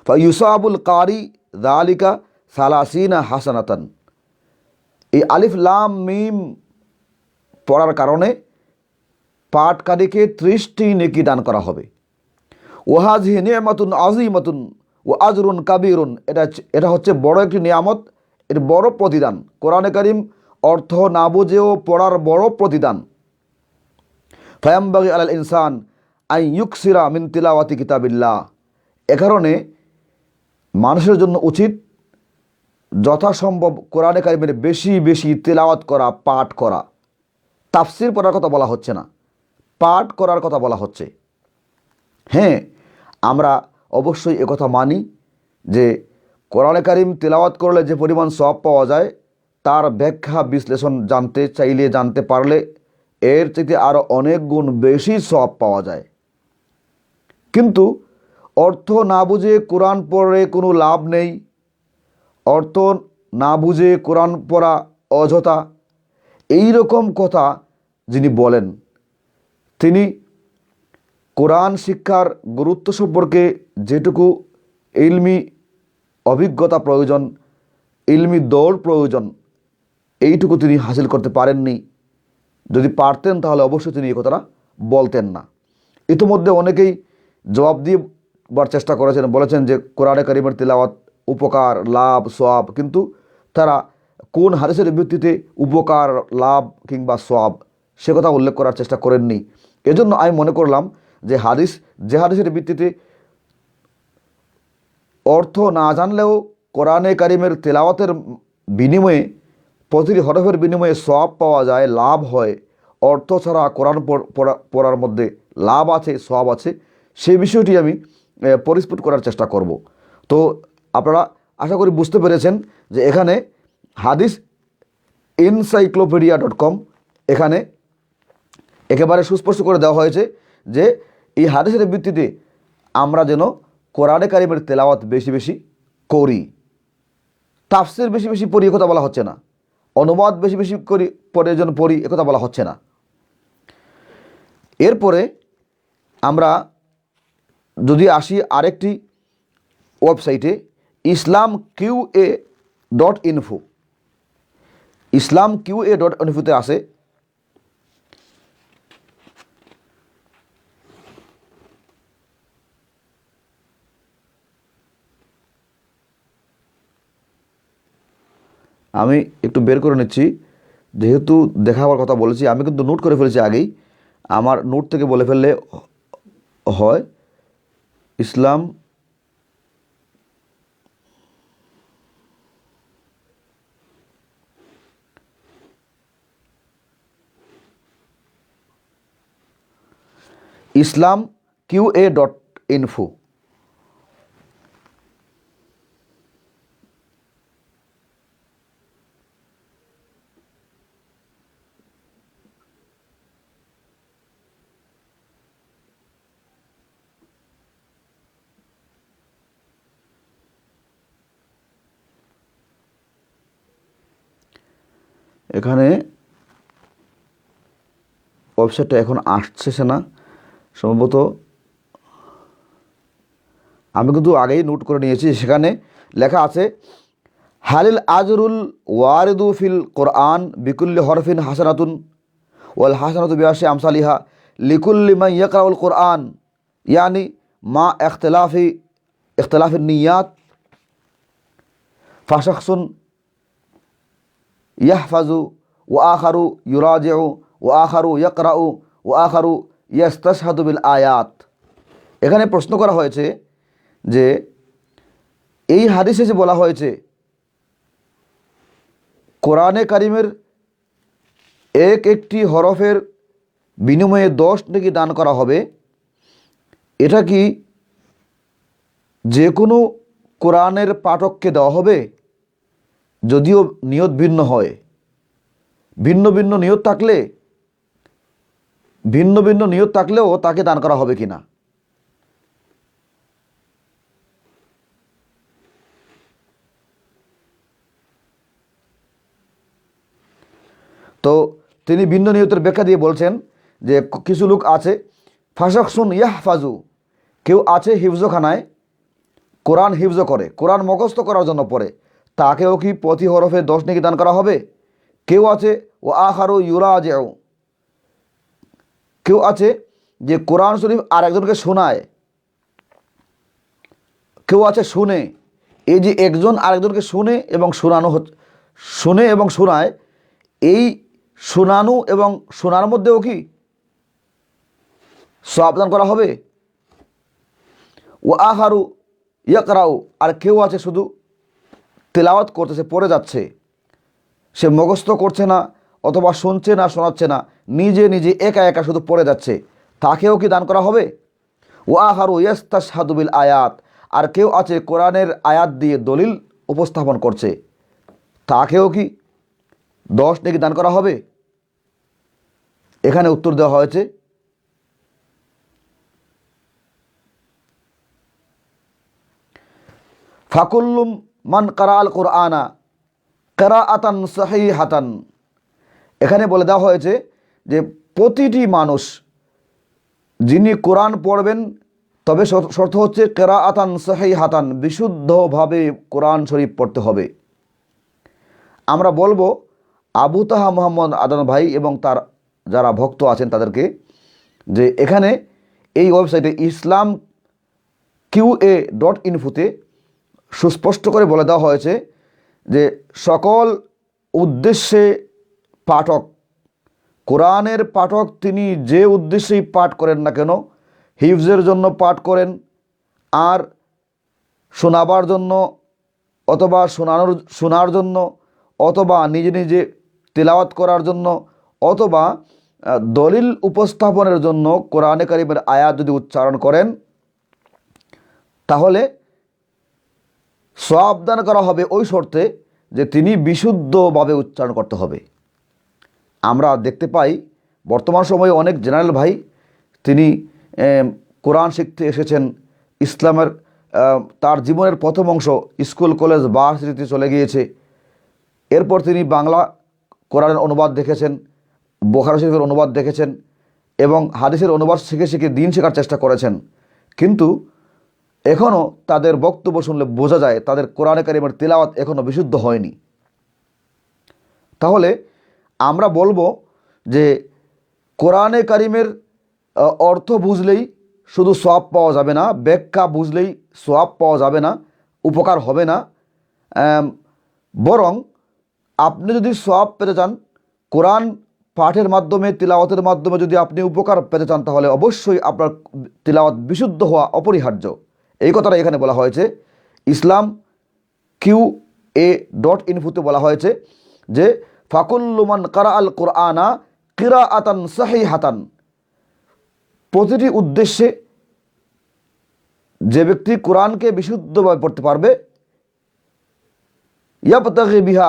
ফায়ুসাবুল কারি যালিকা সালাসিনা হাসানাতান। এই আলিফ লাম মিম পড়ার কারণে পাঠকারীকে 30টি নেকি দান করা হবে। ওয়াহাযিহি নি'মাতুন আযীমাতুন ওয়া আজরুন কাবীরুন। এটা হচ্ছে বড় একটি নিয়ামত, এর বড় প্রতিদান। কোরআনে কারীম অর্থ না বুঝেও পড়ার বড় প্রতিদান। ফায়ামবাগি আলাল ইনসান আন ইউকসিরা মিন তিলাওয়াতি কিতাবিল্লাহ। এ কারণে মানুষের জন্য উচিত যথাসম্ভব কোরআনে কারীমের বেশি বেশি তিলাওয়াত করা, পাঠ করা। তাফসির পড়ার কথা বলা হচ্ছে না, পাঠ করার কথা বলা হচ্ছে। হ্যাঁ, আমরা অবশ্যই একথা মানি যে কোরআনে কারীম তিলাওয়াত করলে যে পরিমাণ সওয়াব পাওয়া যায়, তার ব্যাখ্যা বিশ্লেষণ জানতে চাইলে, জানতে পারলে এর থেকে আরও অনেক গুণ বেশি সওয়াব পাওয়া যায়। কিন্তু অর্থ না বুঝে কোরআন পড়ে কোনো লাভ নেই, অর্থ না বুঝে কোরআন পড়া অযথা, এই রকম কথা যিনি বলেন, তিনি কোরআন শিক্ষার গুরুত্ব সম্পর্কে যেটুকু ইলমি অভিজ্ঞতা প্রয়োজন, ইলমি দৌড় প্রয়োজন, এইটুকু তিনি হাসিল করতে পারেননি। যদি পারতেন তাহলে অবশ্যই তিনি এই কথাটা বলতেন না। ইতিমধ্যে অনেকেই জবাব দিবার চেষ্টা করেছেন, বলেছেন যে কোরআনে কারীমের তিলাওয়াত উপকার, লাভ, সওয়াব, কিন্তু তারা কোন হাদিসের ভিত্তিতে উপকার, লাভ কিংবা সওয়াব সে কথা উল্লেখ করার চেষ্টা করেননি। এজন্য আমি মনে করলাম যে হাদিসের ভিত্তিতে অর্থ না জানলেও কোরআনে কারীমের তিলাওয়াতের বিনিময়ে, প্রতিটি হরফের বিনিময়ে সওয়াব পাওয়া যায়, লাভ হয়, অর্থ ছাড়া কোরআন পড়ার মধ্যে লাভ আছে, সওয়াব আছে, সেই বিষয়টি আমি পরিস্ফুট করার চেষ্টা করব। তো আপনারা আশা করি বুঝতে পেরেছেন যে এখানে হাদিস encyclopedia.com, এখানে একেবারে সুস্পষ্ট করে দেওয়া হয়েছে যে এই হাদিসের ভিত্তিতে আমরা যেন কোরআনে কারীমের তেলাওয়াত বেশি বেশি করি। তাফসির বেশি বেশি পড়ি কথা বলা হচ্ছে না, অনুবাদ বেশি বেশি করি পড়ে যেন পড়ি একথা বলা হচ্ছে না। এরপরে আমরা যদি আসি আরেকটি ওয়েবসাইটে, islamqa.info, islamqa.info-তে আসে আমি একটু বের করে নিচ্ছি, যেহেতু দেখাবার কথা বলেছি, আমি কিন্তু নোট করে ফেলেছি আগেই, আমার নোট থেকে বলে ফেললে হয়। ইসলাম ইসলাম QA.info। এখানে ওয়েবসাইটটা এখন আসছে না সম্ভবত, আমি কিন্তু আগেই নোট করে নিয়েছি। সেখানে লেখা আছে, হালিল আজরুল ওয়ারিদু ফিল কোরআন বিকুল্লি হরফিন হাসানাতুন ওয়াল হাসানাতু বিআশরি আমসালিহা লিকুল্লি মান ইয়াকরাউল কোরআন ইয়ানি মা ইখতিলাফিন নিয়াত ফাশাখসুন ইয়াহফাজু ওয়া আখারু ইউরাজিউ ওয়া আখারু ইয়াকরাউ ওয়া আখারু ইয়াস্তাশহাদু বিল আয়াত। এখানে প্রশ্ন করা হয়েছে যে এই হাদিসে যে বলা হয়েছে কোরআনে কারিমের একটি হরফের বিনিময়ে 10 নেকি দান করা হবে, এটা কি যে কোনো কোরআনের পাঠককে দেওয়া হবে? যদিও নিয়ত ভিন্ন হয়, ভিন্ন ভিন্ন নিয়ত থাকলেও তাকে দান করা হবে কিনা। তো তিনি ভিন্ন নিয়তের ব্যাখ্যা দিয়ে বলছেন যে কিছু লোক আছে ফাশাখসুন ইয়াহফাজু, কেউ আছে হিফজখানায় কোরআন হিফজ করে, কোরআন মুখস্থ করার জন্য পড়ে, তাকেও কি প্রতি হরফে 10 নেকি দান করা হবে? কেউ আছে ও আখারু ইউরাজিউ, কেউ আছে যে কোরআন শরীফ আর একজনকে শোনায়, কেউ আছে শুনে। এই যে একজন আরেকজনকে শুনে এবং শোনায়, এই শোনানো এবং শোনার মধ্যেও কি সওয়াব দান করা হবে? ও আখারু ইয়াকরাউ, আর কেউ আছে শুধু তেলাওয়াত করতেছে, পড়ে যাচ্ছে, সে মুখস্থ করছে না অথবা শুনছে না, শোনাচ্ছে না, নিজে নিজে একা একা শুধু পড়ে যাচ্ছে, তাকেও কি দান করা হবে? ও আখারু ইয়াস্তাশহাদু বিল আয়াত, আর কেউ আছে কোরআনের আয়াত দিয়ে দলিল উপস্থাপন করছে, তাকেও কি 10 নেকি দান করা হবে? এখানে উত্তর দেওয়া হয়েছে ফাকুল্লুম মান কারাআল কোরআনা কিরাআতান সহিহাতান। এখানে বলে দেওয়া হয়েছে যে প্রতিটি মানুষ যিনি কোরআন পড়বেন, তবে শর্ত হচ্ছে কিরাআতান সহিহাতান, বিশুদ্ধভাবে কোরআন শরীফ পড়তে হবে। আমরা বলবো আবু তাহা মোহাম্মদ আদনান ভাই এবং তার যারা ভক্ত আছেন তাদেরকে, যে এখানে এই ওয়েবসাইটে ইসলাম QA.info-তে সুস্পষ্ট করে বলে দেওয়া হয়েছে যে সকল উদ্দেশ্যে পাঠক, কোরআনের পাঠক তিনি যে উদ্দেশ্যেই পাঠ করেন না কেন, হিফজের জন্য পাঠ করেন, আর শোনাবার জন্য অথবা শোনার জন্য, অথবা নিজে নিজে তেলাওয়াত করার জন্য, অথবা দলিল উপস্থাপনের জন্য কোরআনে কারিমের আয়াত যদি উচ্চারণ করেন, তাহলে সওয়াব দান করা হবে ওই শর্তে যে তিনি বিশুদ্ধভাবে উচ্চারণ করতে হবে। আমরা দেখতে পাই বর্তমান সময়ে অনেক জেনারেল ভাই, তিনি কোরআন শিখতে এসেছেন, ইসলামের তার জীবনের প্রথম অংশ স্কুল কলেজ ভার্সিটিতে চলে গিয়েছে, এরপর তিনি বাংলা কোরআনের অনুবাদ দেখেছেন, বুখারী শরীফের অনুবাদ দেখেছেন এবং হাদিসের অনুবাদ শিখে শিখে দিন শেখার চেষ্টা করেছেন, কিন্তু এখনও তাদের বক্তব্য শুনলে বোঝা যায় তাদের কোরআনে কারিমের তিলাওয়াত এখনও বিশুদ্ধ হয়নি। তাহলে আমরা বলবো যে কোরআনে কারিমের অর্থ বুঝলেই শুধু সওয়াব পাওয়া যাবে না, ব্যাখ্যা বুঝলেই সওয়াব পাওয়া যাবে না, উপকার হবে না, বরং আপনি যদি সওয়াব পেতে চান, কোরআন পাঠের মাধ্যমে, তিলাওয়াতের মাধ্যমে যদি আপনি উপকার পেতে চান, তাহলে অবশ্যই আপনার তিলাওয়াত বিশুদ্ধ হওয়া অপরিহার্য। এই কথাটা এখানে বলা হয়েছে। ইসলাম QA.info-তে বলা হয়েছে যে ফাকুল্লুমান কারা আল কোরআনা কিরাআতান সাহিহাতান, প্রতিটি উদ্দেশ্যে যে ব্যক্তি কোরআনকে বিশুদ্ধভাবে পড়তে পারবে, ইয়াবতাগি বিহা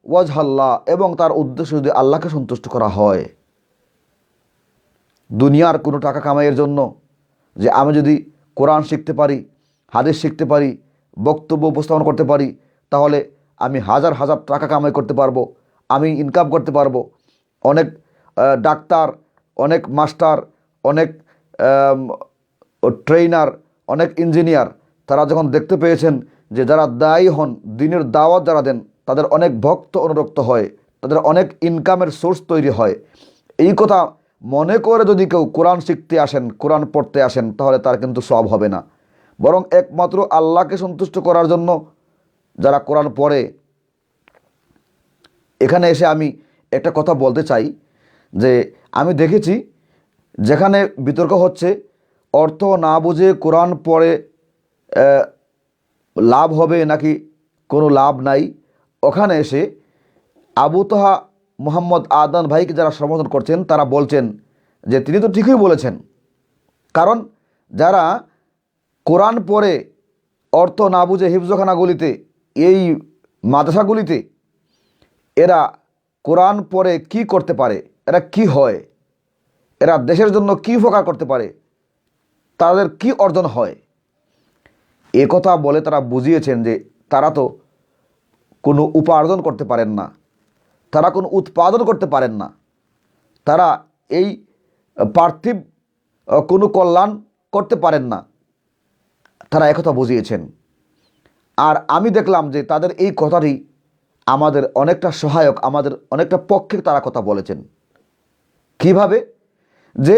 ওয়াজহাল্লাহ, এবং তার উদ্দেশ্য যদি আল্লাহকে সন্তুষ্ট করা হয়, দুনিয়ার কোনো টাকা কামাইয়ের জন্য, যে আমি যদি কোরআন শিখতে পারি, হাদিস শিখতে পারি, বক্তব্য উপস্থাপন করতে পারি, তাহলে আমি হাজার হাজার টাকা কামাই করতে পারবো, আমি ইনকাম করতে পারবো। অনেক ডাক্তার, অনেক মাস্টার, অনেক ট্রেনার, অনেক ইঞ্জিনিয়ার, তারা যখন দেখতে পেয়েছেন যে যারা দায়ী হন, দিনের দাওয়াত যারা দেন, তাদের অনেক ভক্ত অনুরক্ত হয়, তাদের অনেক ইনকামের সোর্স তৈরি হয়, এই কথা মনে করে যদি কেউ কোরআন শিখতে আসেন, কোরআন পড়তে আসেন, তাহলে তার কিন্তু সওয়াব হবে না। বরং একমাত্র আল্লাহকে সন্তুষ্ট করার জন্য যারা কোরআন পড়ে। এখানে এসে আমি একটা কথা বলতে চাই যে আমি দেখেছি যেখানে বিতর্ক হচ্ছে অর্থ না বুঝে কোরআন পড়ে লাভ হবে নাকি কোনো লাভ নাই, ওখানে এসে আবু তাহা মোহাম্মদ আদান ভাইকে যারা সমর্থন করছেন, তারা বলছেন যে তিনি তো ঠিকই বলেছেন। কারণ যারা কোরআন পড়ে অর্থ না বুঝে হিফজখানাগুলিতে, এই মাদ্রাসাগুলিতে, এরা কোরআন পড়ে কি করতে পারে, এরা কি হয়, এরা দেশের জন্য কি উপকার করতে পারে, তাদের কি অর্জন হয়, এ কথা বলে তারা বুঝিয়েছেন যে তারা তো কোনো উপার্জন করতে পারেন না, তারা কোনো উৎপাদন করতে পারেন না, তারা এই পার্থিব কোনো কল্যাণ করতে পারেন না, তারা একথা বুঝিয়েছেন। আর আমি দেখলাম যে তাদের এই কথাটি আমাদের অনেকটা সহায়ক, আমাদের অনেকটা পক্ষে তারা কথা বলেছেন। কিভাবে? যে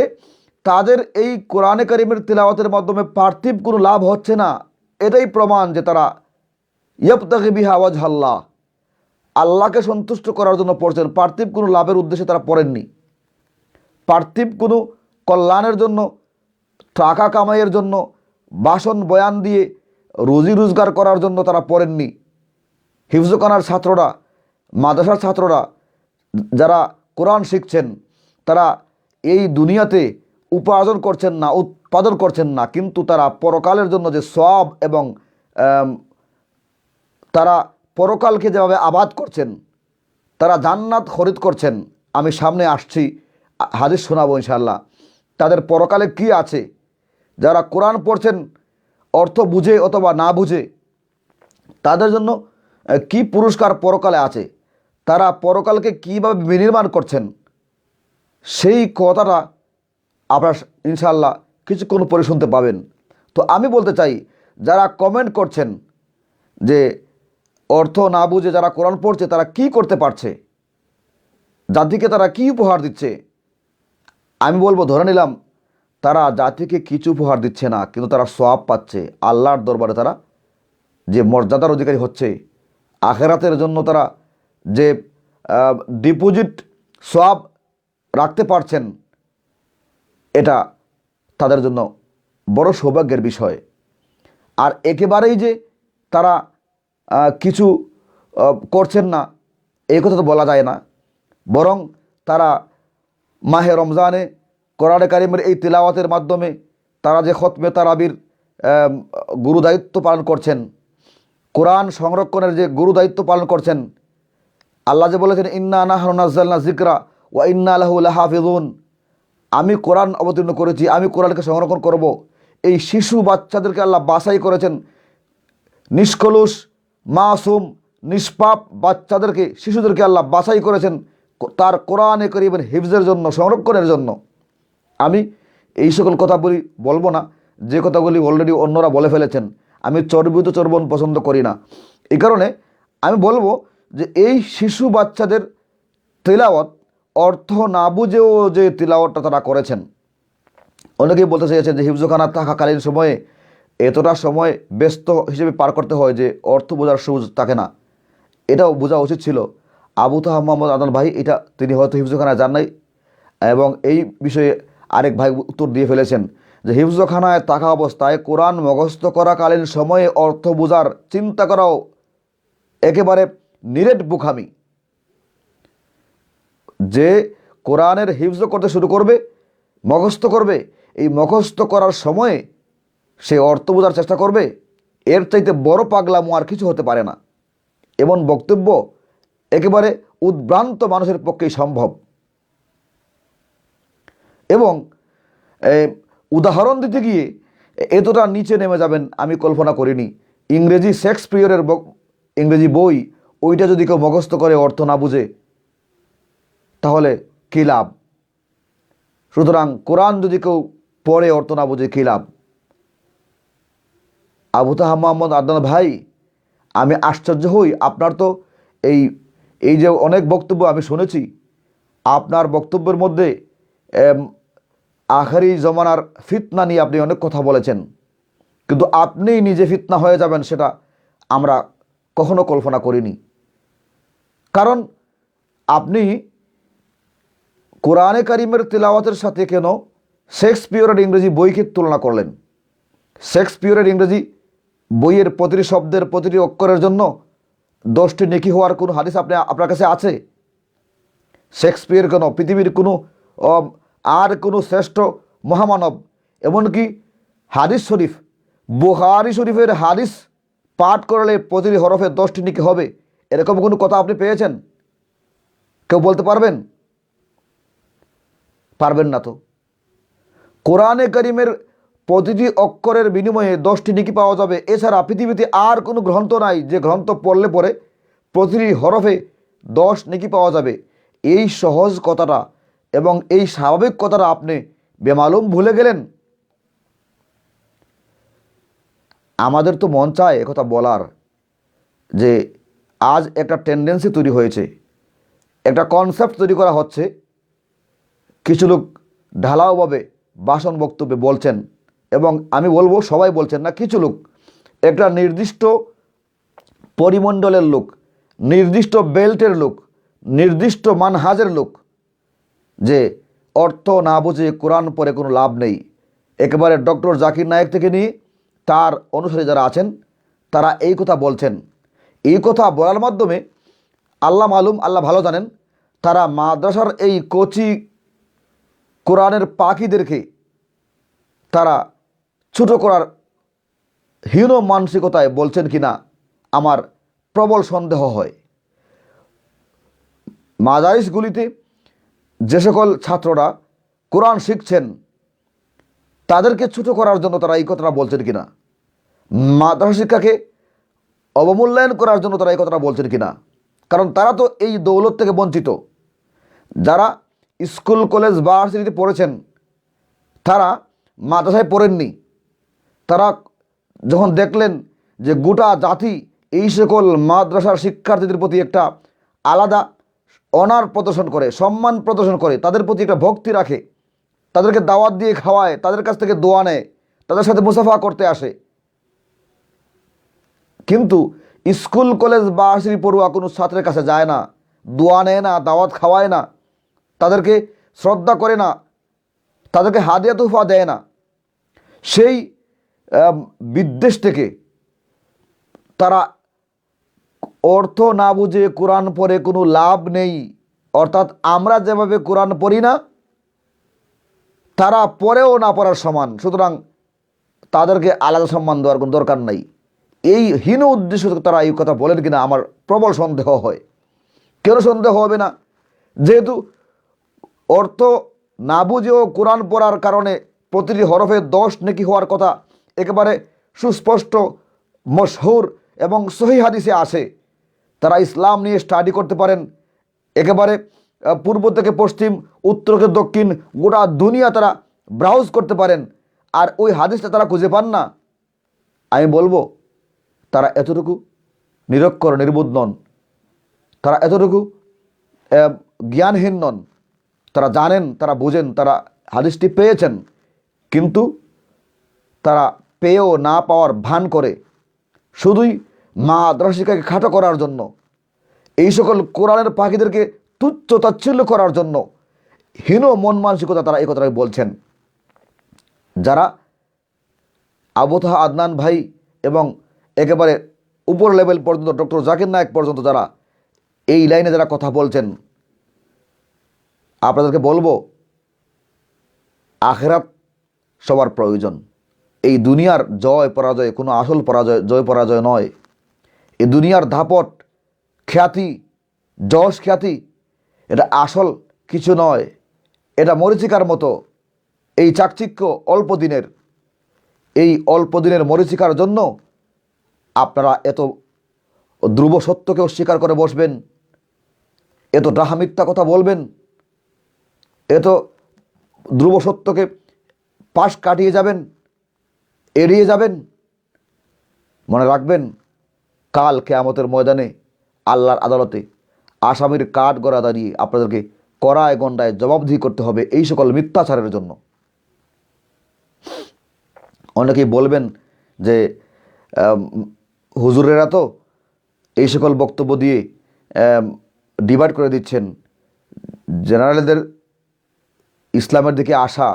তাদের এই কোরআনে কারিমের তিলাওয়াতের মাধ্যমে পার্থিব কোনো লাভ হচ্ছে না, এটাই প্রমাণ যে তারা ইয়াবতাগি বিহা ওয়াজহাল্লাহ, আল্লাহকে সন্তুষ্ট করার জন্য পড়ছেন, পার্থিব কোনো লাভের উদ্দেশ্যে তারা পড়েননি, পার্থিব কোনো কল্যাণের জন্য, টাকা কামাইয়ের জন্য, ভাষণ বয়ান দিয়ে রুজি রোজগার করার জন্য তারা পড়েননি। হিফজখানার ছাত্ররা, মাদ্রাসার ছাত্ররা যারা কোরআন শিখছেন, তারা এই দুনিয়াতে উপার্জন করছেন না, উৎপাদন করছেন না, কিন্তু তারা পরকালের জন্য যে সওয়াব এবং তারা পরকালকে যেভাবে আবাদ করছেন, তারা জান্নাত খরিদ করছেন। আমি সামনে আসছি, হাদিস শোনাবো ইনশাআল্লাহ, তাদের পরকালে কি আছে। যারা কোরআন পড়ছেন অর্থ বুঝে অথবা না বুঝে, তাদের জন্য কি পুরস্কার পরকালে আছে, তারা পরকালকে কীভাবে বিনির্মাণ করছেন, সেই কথাটা আপনারা ইনশাআল্লাহ কিছুক্ষণ পরে শুনতে পাবেন। তো আমি বলতে চাই, যারা কমেন্ট করছেন যে অর্থ না বুঝে যারা কোরআন পড়ছে তারা কি করতে পারছে, জাতিকে তারা কি উপহার দিচ্ছে, আমি বলবো ধরে নিলাম তারা জাতিকে কিছু উপহার দিচ্ছে না, কিন্তু তারা সওয়াব পাচ্ছে। আল্লাহর দরবারে তারা যে মর্যাদার অধিকারী হচ্ছে, আখেরাতের জন্য তারা যে ডিপোজিট সওয়াব রাখতে পারছেন, এটা তাদের জন্য বড় সৌভাগ্যের বিষয়। আর একেবারেই যে তারা কিছু করছেন না, এই কথা তো বলা যায় না। বরং তারা মাহে রমজানে কোরআনে কারিমের এই তিলাওয়াতের মাধ্যমে তারা যে খতমে তারাবির গুরু দায়িত্ব পালন করছেন, কোরআন সংরক্ষণের যে গুরু দায়িত্ব পালন করছেন। আল্লাহ যে বলেছেন ইন্না নাহনু নাযালনা যিকরা ওয়া ইন্না লাহু লাহাফিজুন, আমি কোরআন অবতীর্ণ করেছি, আমি কোরআনকে সংরক্ষণ করব। এই শিশু বাচ্চাদেরকে আল্লাহ বাছাই করেছেন, নিষ্কলুষ মাসুম নিষ্পাপ বাচ্চাদেরকে, শিশুদেরকে আল্লাহ বাছাই করেছেন তার কোরআনে কারিমের হিফজের জন্য, সংরক্ষণের জন্য। আমি এই সকল কথা বলবো না, যে কথাগুলি অলরেডি অন্যরা বলে ফেলেছেন। আমি চর্বিত চর্বণ পছন্দ করি না, এই কারণে আমি বলবো যে এই শিশু বাচ্চাদের তিলাওয়াত অর্থ না বুঝেও যে তিলাওয়াতটা তারা করেছেন, অনেকেই বলতে চেয়েছেন যে হিফজখানা থাকাকালীন সময়ে এতটা সময় ব্যস্ত হিসেবে পার করতে হয় যে অর্থ বোঝার সুযোগ থাকে না। এটাও বোঝা উচিত ছিল। আবু তাহা মোহাম্মদ আদনান ভাই, এটা তিনি হয়তো হিফজখানায় যান নাই, এবং এই বিষয়ে আরেক ভাই উত্তর দিয়ে ফেলেছেন যে হিফজখানায় থাকা অবস্থায় কোরআন মুখস্থ করাকালীন সময়ে অর্থ বোঝার চিন্তা করাও একেবারে নিরেট বোকামি। যে কোরআনের হিফজ করতে শুরু করবে, মুখস্থ করবে, এই মুখস্থ করার সময়ে সে অর্থ বোঝার চেষ্টা করবে, এর চাইতে বড় পাগলামো আর কিছু হতে পারে না। এমন বক্তব্য একেবারে উদ্ভ্রান্ত মানুষের পক্ষেই সম্ভব। এবং উদাহরণ দিতে গিয়ে এতটা নিচে নেমে যাবেন আমি কল্পনা করিনি। ইংরেজি শেক্সপিয়রের ইংরেজি বই, ওইটা যদি কেউ মুখস্থ করে অর্থ না বুঝে তাহলে কী লাভ? সুতরাং কোরআন যদি কেউ পড়ে অর্থ না বুঝে কী লাভ? আবু তাহা মোহাম্মদ আদনান ভাই, আমি আশ্চর্য হই, আপনার তো এই যে অনেক বক্তব্য আমি শুনেছি, আপনার বক্তব্যের মধ্যে আখেরি জমানার ফিতনা নিয়ে আপনি অনেক কথা বলেছেন, কিন্তু আপনি নিজে ফিতনা হয়ে যাবেন সেটা আমরা কখনো কল্পনা করিনি। কারণ আপনি কোরআনে কারিমের তিলাওয়াতের সাথে কেন শেক্সপিয়রের ইংরেজি বইকে তুলনা করলেন? শেক্সপিয়রের ইংরেজি বইয়ের প্রতিটি শব্দের প্রতিটি অক্ষরের জন্য 10টি নেকি হওয়ার কোনো হাদিস আপনার কাছে আছে? শেক্সপিয়র কেন পৃথিবীর কোনো আর কোনো শ্রেষ্ঠ মহামানব, এমনকি হাদিস শরীফ, বুখারী শরীফের হাদিস পাঠ করলে প্রতিটি হরফে 10টি নেকি হবে, এরকম কোনো কথা আপনি পেয়েছেন? কেউ বলতে পারবেন? পারবেন না তো। কোরআনে কারিমের প্রতিটি অক্ষরের বিনিময়ে 10টি নেকি পাওয়া যাবে, এছাড়া পৃথিবীতে আর কোনো গ্রন্থ নাই যে গ্রন্থ পড়লে পরে প্রতিটি হরফে 10 নেকি পাওয়া যাবে। এই সহজ কথাটা এবং এই স্বাভাবিক কথাটা আপনি বেমালুম ভুলে গেলেন। আমাদের তো মন চায় একথা বলার, যে আজ একটা টেন্ডেন্সি তৈরি হয়েছে, একটা কনসেপ্ট তৈরি করা হচ্ছে, কিছু লোক ঢালাওভাবে ভাষণ বক্তব্যে বলছেন, এবং আমি বলবো সবাই বলছেন না, কিছু লোক, একটা নির্দিষ্ট পরিমণ্ডলের লোক, নির্দিষ্ট বেল্টের লোক, নির্দিষ্ট মানহাজের লোক, যে অর্থ না বুঝে কোরআন পড়ে কোনো লাভ নেই। একেবারে ডক্টর জাকির নায়েক থেকে নিয়ে তার অনুসারী যারা আছেন তারা এই কথা বলছেন। এই কথা বলার মাধ্যমে আল্লাহ মালুম, আল্লাহ ভালো জানেন, তারা মাদ্রাসার এই কচি কোরআনের পাখিদেরকে তারা ছোটো করার হীন মানসিকতায় বলছেন কিনা আমার প্রবল সন্দেহ হয়। মাদারিসগুলিতে যে সকল ছাত্ররা কোরআন শিখছেন তাদেরকে ছোটো করার জন্য তারা এই কথাটা বলছেন কিনা, মাদ্রাসা শিক্ষাকে অবমূল্যায়ন করার জন্য তারা এই কথাটা বলছেন কিনা, কারণ তারা তো এই দৌলত থেকে বঞ্চিত। যারা স্কুল কলেজ ভার্সিটিতে পড়েছেন তারা মাদ্রাসায় পড়েননি, তারা যখন দেখলেন যে গোটা জাতি এই সকল মাদ্রাসার শিক্ষার্থীদের প্রতি একটা আলাদা অনার প্রদর্শন করে, সম্মান প্রদর্শন করে, তাদের প্রতি একটা ভক্তি রাখে, তাদেরকে দাওয়াত দিয়ে খাওয়ায়, তাদের কাছ থেকে দোয়া নেয়, তাদের সাথে মুসাফা করতে আসে, কিন্তু স্কুল কলেজ ভার্সিটি পড়ুয়া কোনো ছাত্রের কাছে যায় না, দোয়া নেয় না, দাওয়াত খাওয়ায় না, তাদেরকে শ্রদ্ধা করে না, তাদেরকে হাদিয়া তোহফা দেয় না, সেই বিদ্বেষ থেকে তারা অর্থ না বুঝে কোরআন পড়ে কোনো লাভ নেই, অর্থাৎ আমরা যেভাবে কোরআন পড়ি না তারা পড়েও না পড়ার সমান, সুতরাং তাদেরকে আলাদা সম্মান দেওয়ার কোনো দরকার নাই। এই হীন উদ্দেশ্য তারা এই কথা বলেন কিনা আমার প্রবল সন্দেহ হয়। কেন সন্দেহ হবে না? যেহেতু অর্থ না বুঝেও কোরআন পড়ার কারণে প্রতিটি হরফে 10 নেকি হওয়ার কথা একেবারে সুস্পষ্ট, মশহুর এবং সহিহ হাদিসে আসে। তারা ইসলাম নিয়ে স্টাডি করতে পারেন, একেবারে পূর্ব থেকে পশ্চিম, উত্তর থেকে দক্ষিণ, গোটা দুনিয়া তারা ব্রাউজ করতে পারেন, আর ওই হাদিসটা তারা খুঁজে পান না। আমি বলবো তারা এতটুকু নিরক্ষর নির্বোধ নন, তারা এতটুকু জ্ঞানহীন নন, তারা জানেন, তারা বুঝেন, তারা হাদিসটি পেয়েছেন, কিন্তু তারা পেয়েও না পাওয়ার ভান করে শুধুই মাদ্রাসা শিক্ষাকে খাটো করার জন্য এই সকল কোরআনের পাখিদেরকে তুচ্ছ তাচ্ছিল্য করার জন্য হীন মন মানসিকতা তারা এই কথাটাই বলছেন। যারা আবু তাহা আদনান ভাই এবং একেবারে উপর লেভেল পর্যন্ত ডক্টর জাকির নায়েক পর্যন্ত যারা এই লাইনে যারা কথা বলছেন, আপনাদেরকে বলবো আখিরাত সবার প্রয়োজন। এই দুনিয়ার জয় পরাজয় কোনো আসল জয় পরাজয় নয়। এই দুনিয়ার দাপট, খ্যাতি, যশ খ্যাতি এটা আসল কিছু নয়। এটা মরীচিকার মতো। এই চাকচিক্য অল্প দিনের, এই অল্প দিনের মরীচিকার জন্য আপনারা এত ধ্রুব সত্যকে অস্বীকার করে বসবেন, এত ডাহা মিথ্যা কথা বলবেন, এত ধ্রুব সত্যকে পাশ কাটিয়ে যাবেন, এড়িয়ে যাবেন। মনে রাখবেন, কাল কিয়ামতের ময়দানে আল্লাহর আদালতে আসামির কাঠ গড়া দাঁড়িয়ে আপনাদেরকে কড়ায় গণ্ডায় জবাবদিহি করতে হবে এই সকল মিথ্যাচারের জন্য। অনেকেই বলবেন যে হুজুরেরা তো এই সকল বক্তব্য দিয়ে ডিভাইড করে দিচ্ছেন, জেনারেলদের ইসলামের দিকে আসা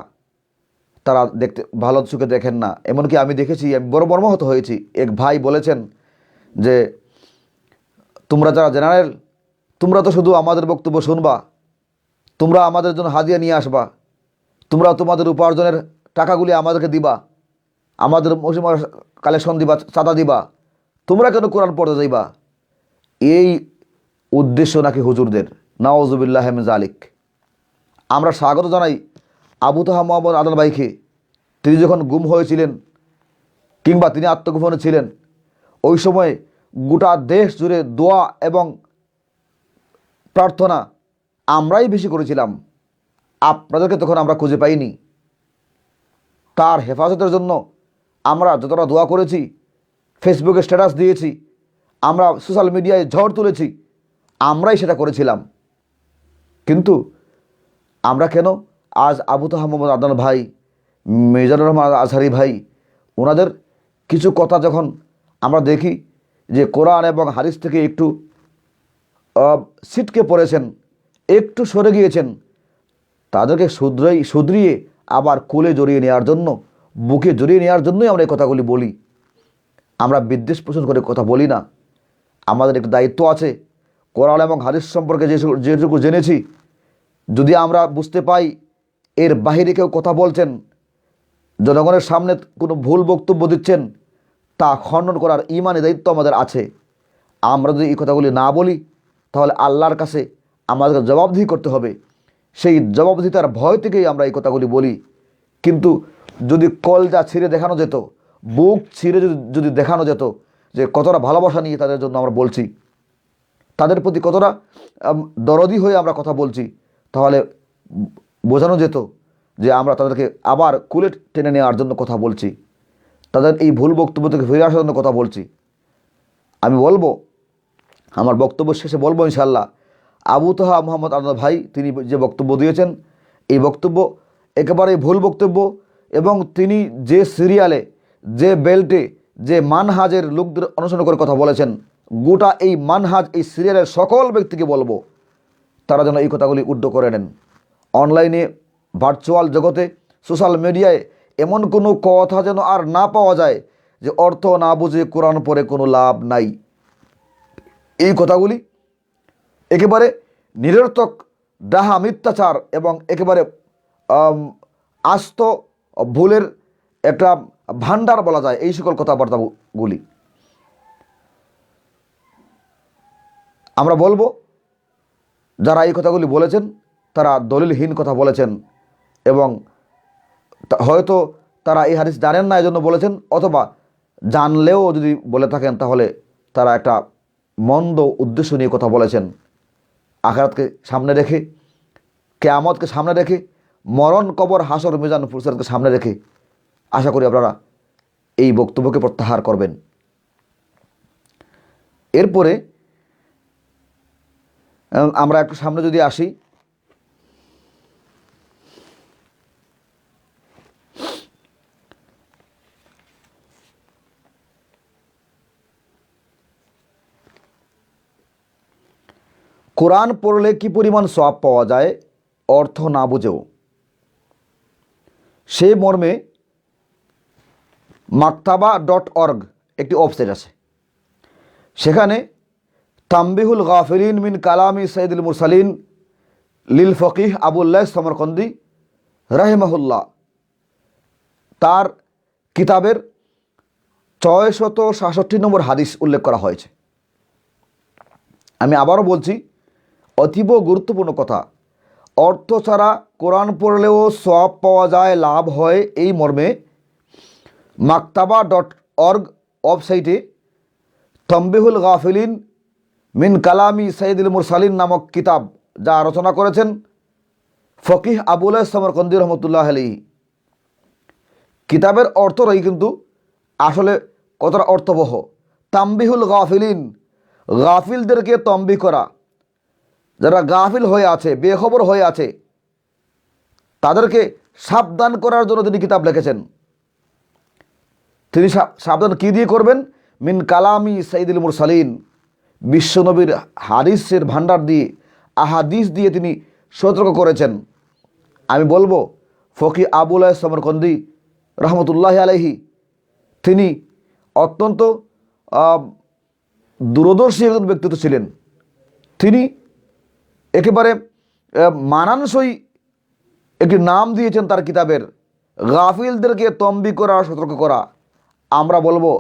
তারা দেখতে ভালো চোখে দেখেন না। এমনকি আমি দেখেছি, আমি বড় মর্মাহত হয়েছি। এক ভাই বলেছেন যে তোমরা যারা জেনারেল, তোমরা তো শুধু আমাদের বক্তব্য শুনবা, তোমরা আমাদের জন্য হাদিয়া নিয়ে আসবা, তোমরা তোমাদের উপার্জনের টাকাগুলি আমাদেরকে দিবা, আমাদের কালেকশন দিবা, চাঁদা দিবা, তোমরা কেন কোরআন পড়তে যাইবা? এই উদ্দেশ্য নাকি হুজুরদের। নাউজুবিল্লাহ মিন যালিক। আমরা স্বাগত জানাই আবু তাহা মোহাম্মদ আদনান ভাইকে। তিনি যখন গুম হয়েছিলেন কিংবা তিনি আত্মগোপনে ছিলেন, ওই সময় গোটা দেশ জুড়ে দোয়া এবং প্রার্থনা আমরাই বেশি করেছিলাম। আপনাদেরকে তখন আমরা খুঁজে পাইনি। তার হেফাজতের জন্য আমরা যতটা দোয়া করেছি, ফেসবুকে স্ট্যাটাস দিয়েছি, আমরা সোশ্যাল মিডিয়ায় ঝড় তুলেছি, আমরাই সেটা করেছিলাম। কিন্তু আমরা কেন আজ আবু তাহা মোহাম্মদ আদনান ভাই, মিজানুর রহমান আজহারি ভাই, ওনাদের কিছু কথা যখন আমরা দেখি যে কোরআন এবং হাদিস থেকে একটু ছিটকে পড়েছেন, একটু সরে গিয়েছেন, তাদেরকে শুধরিয়ে আবার কোলে জড়িয়ে নেওয়ার জন্য, বুকে জড়িয়ে নেওয়ার জন্যই আমরা এই কথাগুলি বলি। আমরা বিদ্বেষ পোষণ করে কথা বলি না। আমাদের একটা দায়িত্ব আছে। কোরআন এবং হাদিস সম্পর্কে যেটুকু জেনেছি, যদি আমরা বুঝতে পাই এর বাহিরে কেউ কথা বলছেন, জনগণের সামনে কোনো ভুল বক্তব্য দিচ্ছেন, তা খণ্ডন করার ইমানি দায়িত্ব আমাদের আছে। আমরা যদি এই কথাগুলি না বলি, তাহলে আল্লাহর কাছে আমাদেরকে জবাবদিহি করতে হবে। সেই জবাবদিহিতার ভয় থেকেই আমরা এই কথাগুলি বলি। কিন্তু যদি কলজা ছিঁড়ে দেখানো যেত, বুক ছিঁড়ে যদি দেখানো যেত যে কতটা ভালোবাসা নিয়ে তাদের জন্য আমরা বলছি, তাদের প্রতি কতটা দরদি হয়ে আমরা কথা বলছি, তাহলে বোঝানো যেত যে আমরা তাদেরকে আবার কুলে টেনে নেওয়ার জন্য কথা বলছি, তাদের এই ভুল বক্তব্য থেকে ফিরে আসার জন্য কথা বলছি। আমি বলবো, আমার বক্তব্য শেষে বলবো ইনশাল্লাহ, আবু তাহা মোহাম্মদ আদনান ভাই তিনি যে বক্তব্য দিয়েছেন, এই বক্তব্য একেবারেই ভুল বক্তব্য। এবং তিনি যে সিরিয়ালে, যে বেল্টে, যে মানহাজের লোকদের অনুসরণ করে কথা বলেছেন, গোটা এই মানহাজ, এই সিরিয়ালের সকল ব্যক্তিকে বলবো তারা যেন এই কথাগুলি উদ্ধ করে নেন। অনলাইনে, ভার্চুয়াল জগতে, সোশ্যাল মিডিয়ায় এমন কোনো কথা যেন আর না পাওয়া যায় যে অর্থ না বুঝে কোরআন পড়ে কোনো লাভ নাই। এই কথাগুলি একেবারে নিরর্থক ডাহা মিথ্যাচার এবং একেবারে আস্ত ভুলের একটা ভান্ডার বলা যায় এই সকল কথাবার্তাগুলি। আমরা বলবো যারা এই কথাগুলি বলেছেন তারা দলিলহীন কথা বলেছেন, এবং হয়তো তারা এই হাদিস জানেন না এজন্য বলেছেন, অথবা জানলেও যদি বলে থাকেন তাহলে তারা একটা মন্দ উদ্দেশ্য নিয়ে কথা বলেছেন। আখিরাতকে সামনে রেখে, কিয়ামতকে সামনে রেখে, মরণ, কবর, হাসর, মিজান, ফুরসাতকে সামনে রেখে আশা করি আপনারা এই বক্তব্যকে প্রত্যাহার করবেন। এরপরে আমরা একটু সামনে যদি আসি, কোরআন পড়লে কি পরিমাণ সওয়াব পাওয়া যায় অর্থ না বুঝেও, সেই মর্মে maktaba.org একটি ওয়েবসাইট আছে। সেখানে তাম্বিহুল গাফিলিন মিন কালামি সৈয়দুল মুরসালিন লিল ফকিহ আবুল্লাহ সমরকন্দি রাহিমাহুল্লাহ, তার কিতাবের 667 নম্বর হাদিস উল্লেখ করা হয়েছে। আমি আবারও বলছি, অতীব গুরুত্বপূর্ণ কথা। অর্থ ছাড়া কোরআন পড়লেও সওয়াব পাওয়া যায়, লাভ হয়, এই মর্মে maktaba.org ওয়েবসাইটে তাম্বিহুল গাফিলিন মিন কালামি সৈয়দুল মুরসালিন নামক কিতাব, যা রচনা করেছেন ফকিহ আবুল্লাহ সমরকন্দি রহমতুল্লাহ আলাইহি। কিতাবের অর্থটাই কিন্তু আসলে কতটা অর্থবহ। তাম্বিহুল গাফিলিন, গাফিলদেরকে তম্বি করা, যারা গাফিল হয়ে আছে, বেখবর হয়ে আছে, তাদেরকে সাবধান করার জন্য তিনি কিতাব লিখেছেন। তিনি সাবধান কী দিয়ে করবেন? মিন কালামি সৈয়দুল মুরসালিন, বিশ্বনবীর হাদিসের ভাণ্ডার দিয়ে, আহাদিস দিয়ে তিনি সতর্ক করেছেন। আমি বলবো ফকিহ আবুল্লাহ সমরকন্দি রহমতুল্লাহ আলাইহি তিনি অত্যন্ত দূরদর্শী একজন ব্যক্তিত্ব ছিলেন। তিনি একেবারে মানানসই একটি নাম দিয়েছেন তার কিতাবের, গাফিলদেরকে তম্বি করা, সতর্ক করা। আমরা বলবো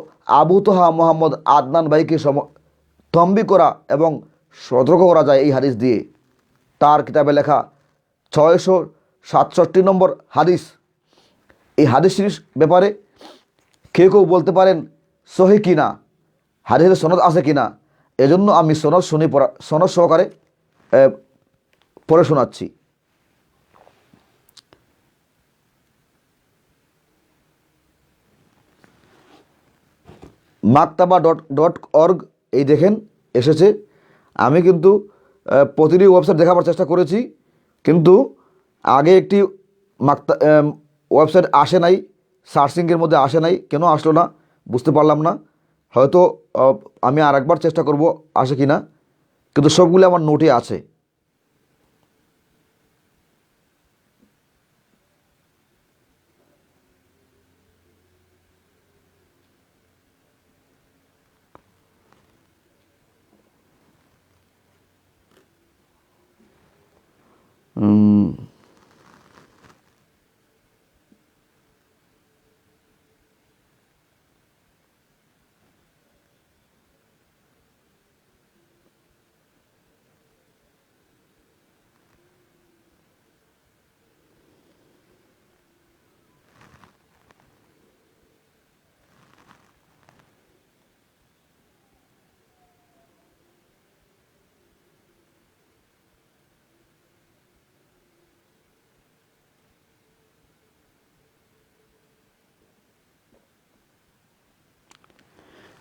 আবু তোহা মোহাম্মদ আদনান ভাইকে তম্বি করা এবং সতর্ক করা যায় এই হাদিস দিয়ে। তার কিতাবে লেখা 667 নম্বর হাদিস। এই হাদিসটির ব্যাপারে কেউ কেউ বলতে পারেন সহি কিনা, হাদিসের সনদ আছে কিনা, এজন্য আমি সনদ সহকারে পড়ে শোনাচ্ছি। maktaba.org এই দেখেন এসেছে। আমি কিন্তু প্রতিটি ওয়েবসাইট দেখাবার চেষ্টা করেছি, কিন্তু আগে একটি ওয়েবসাইট আসে নাই, সার্চিংয়ের মধ্যে আসে নাই। কেন আসলো না বুঝতে পারলাম না। হয়তো আমি আরেকবার চেষ্টা করব আসে কিনা, কিন্তু সবগুলো আমার নোটে আছে।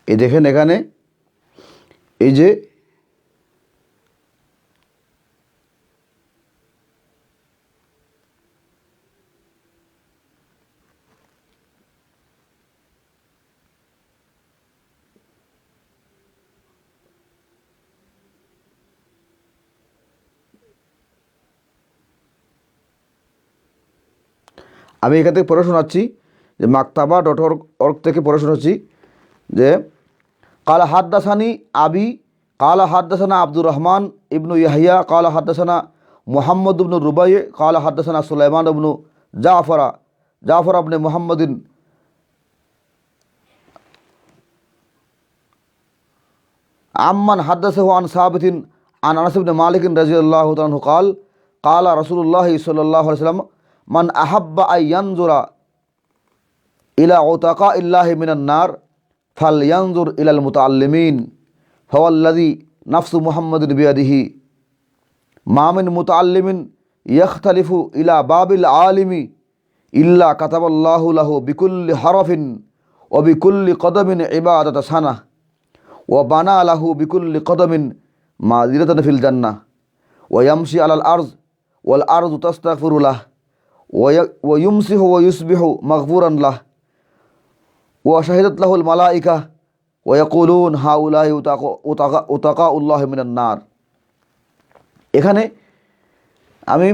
এই দেখেন এখানে এই যে আমি এখান থেকে পড়ে শোনাচ্ছি, যে maktaba.org থেকে পড়ে শোনাচ্ছি যে কালা হাদ্দাসানি আবি কালা হাদ্দাসানা আব্দুর রহমান ইবনু ইয়াহিয়া কালা হাদ্দাসানা মুহাম্মদ ইবনু রুবাই কালা হাদ্দাসানা সুলাইমান ইবনু জাফর ইবনে মুহাম্মদিন আম্মান হাদ্দাসাহু আন সাবিতিন আন আনাস ইবনে মালিক রাদিয়াল্লাহু তাআলা আনহু قال قال رسول الله صلى الله عليه وسلم من أحب أن ينظر إلى عتقاء الله من النار فلينظر إلى المتعلمين فوالذي نفس محمد بيده ما من متعلم يختلف إلى باب العالم إلا كتب الله له بكل حرف وبكل قدم عبادة سنة وبنى له بكل قدم معذرة في الجنة ويمشي على الأرض والأرض تستغفر له ويمسح ويصبح مغفورا له وشهدت له الملائكة ويقولون هؤلاء أتقاء الله من النار। এখানে আমি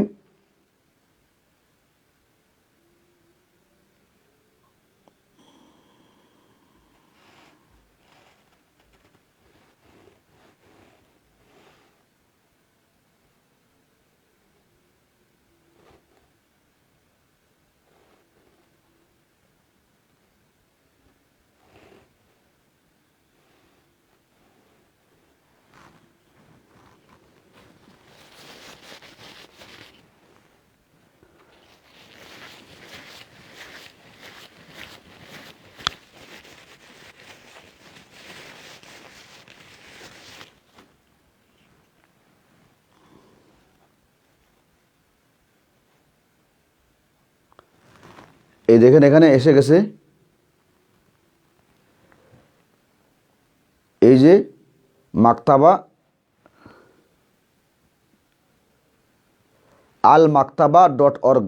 এই দেখেন এখানে এসে গেছে, এই যে মাকতাবা almaktaba.org,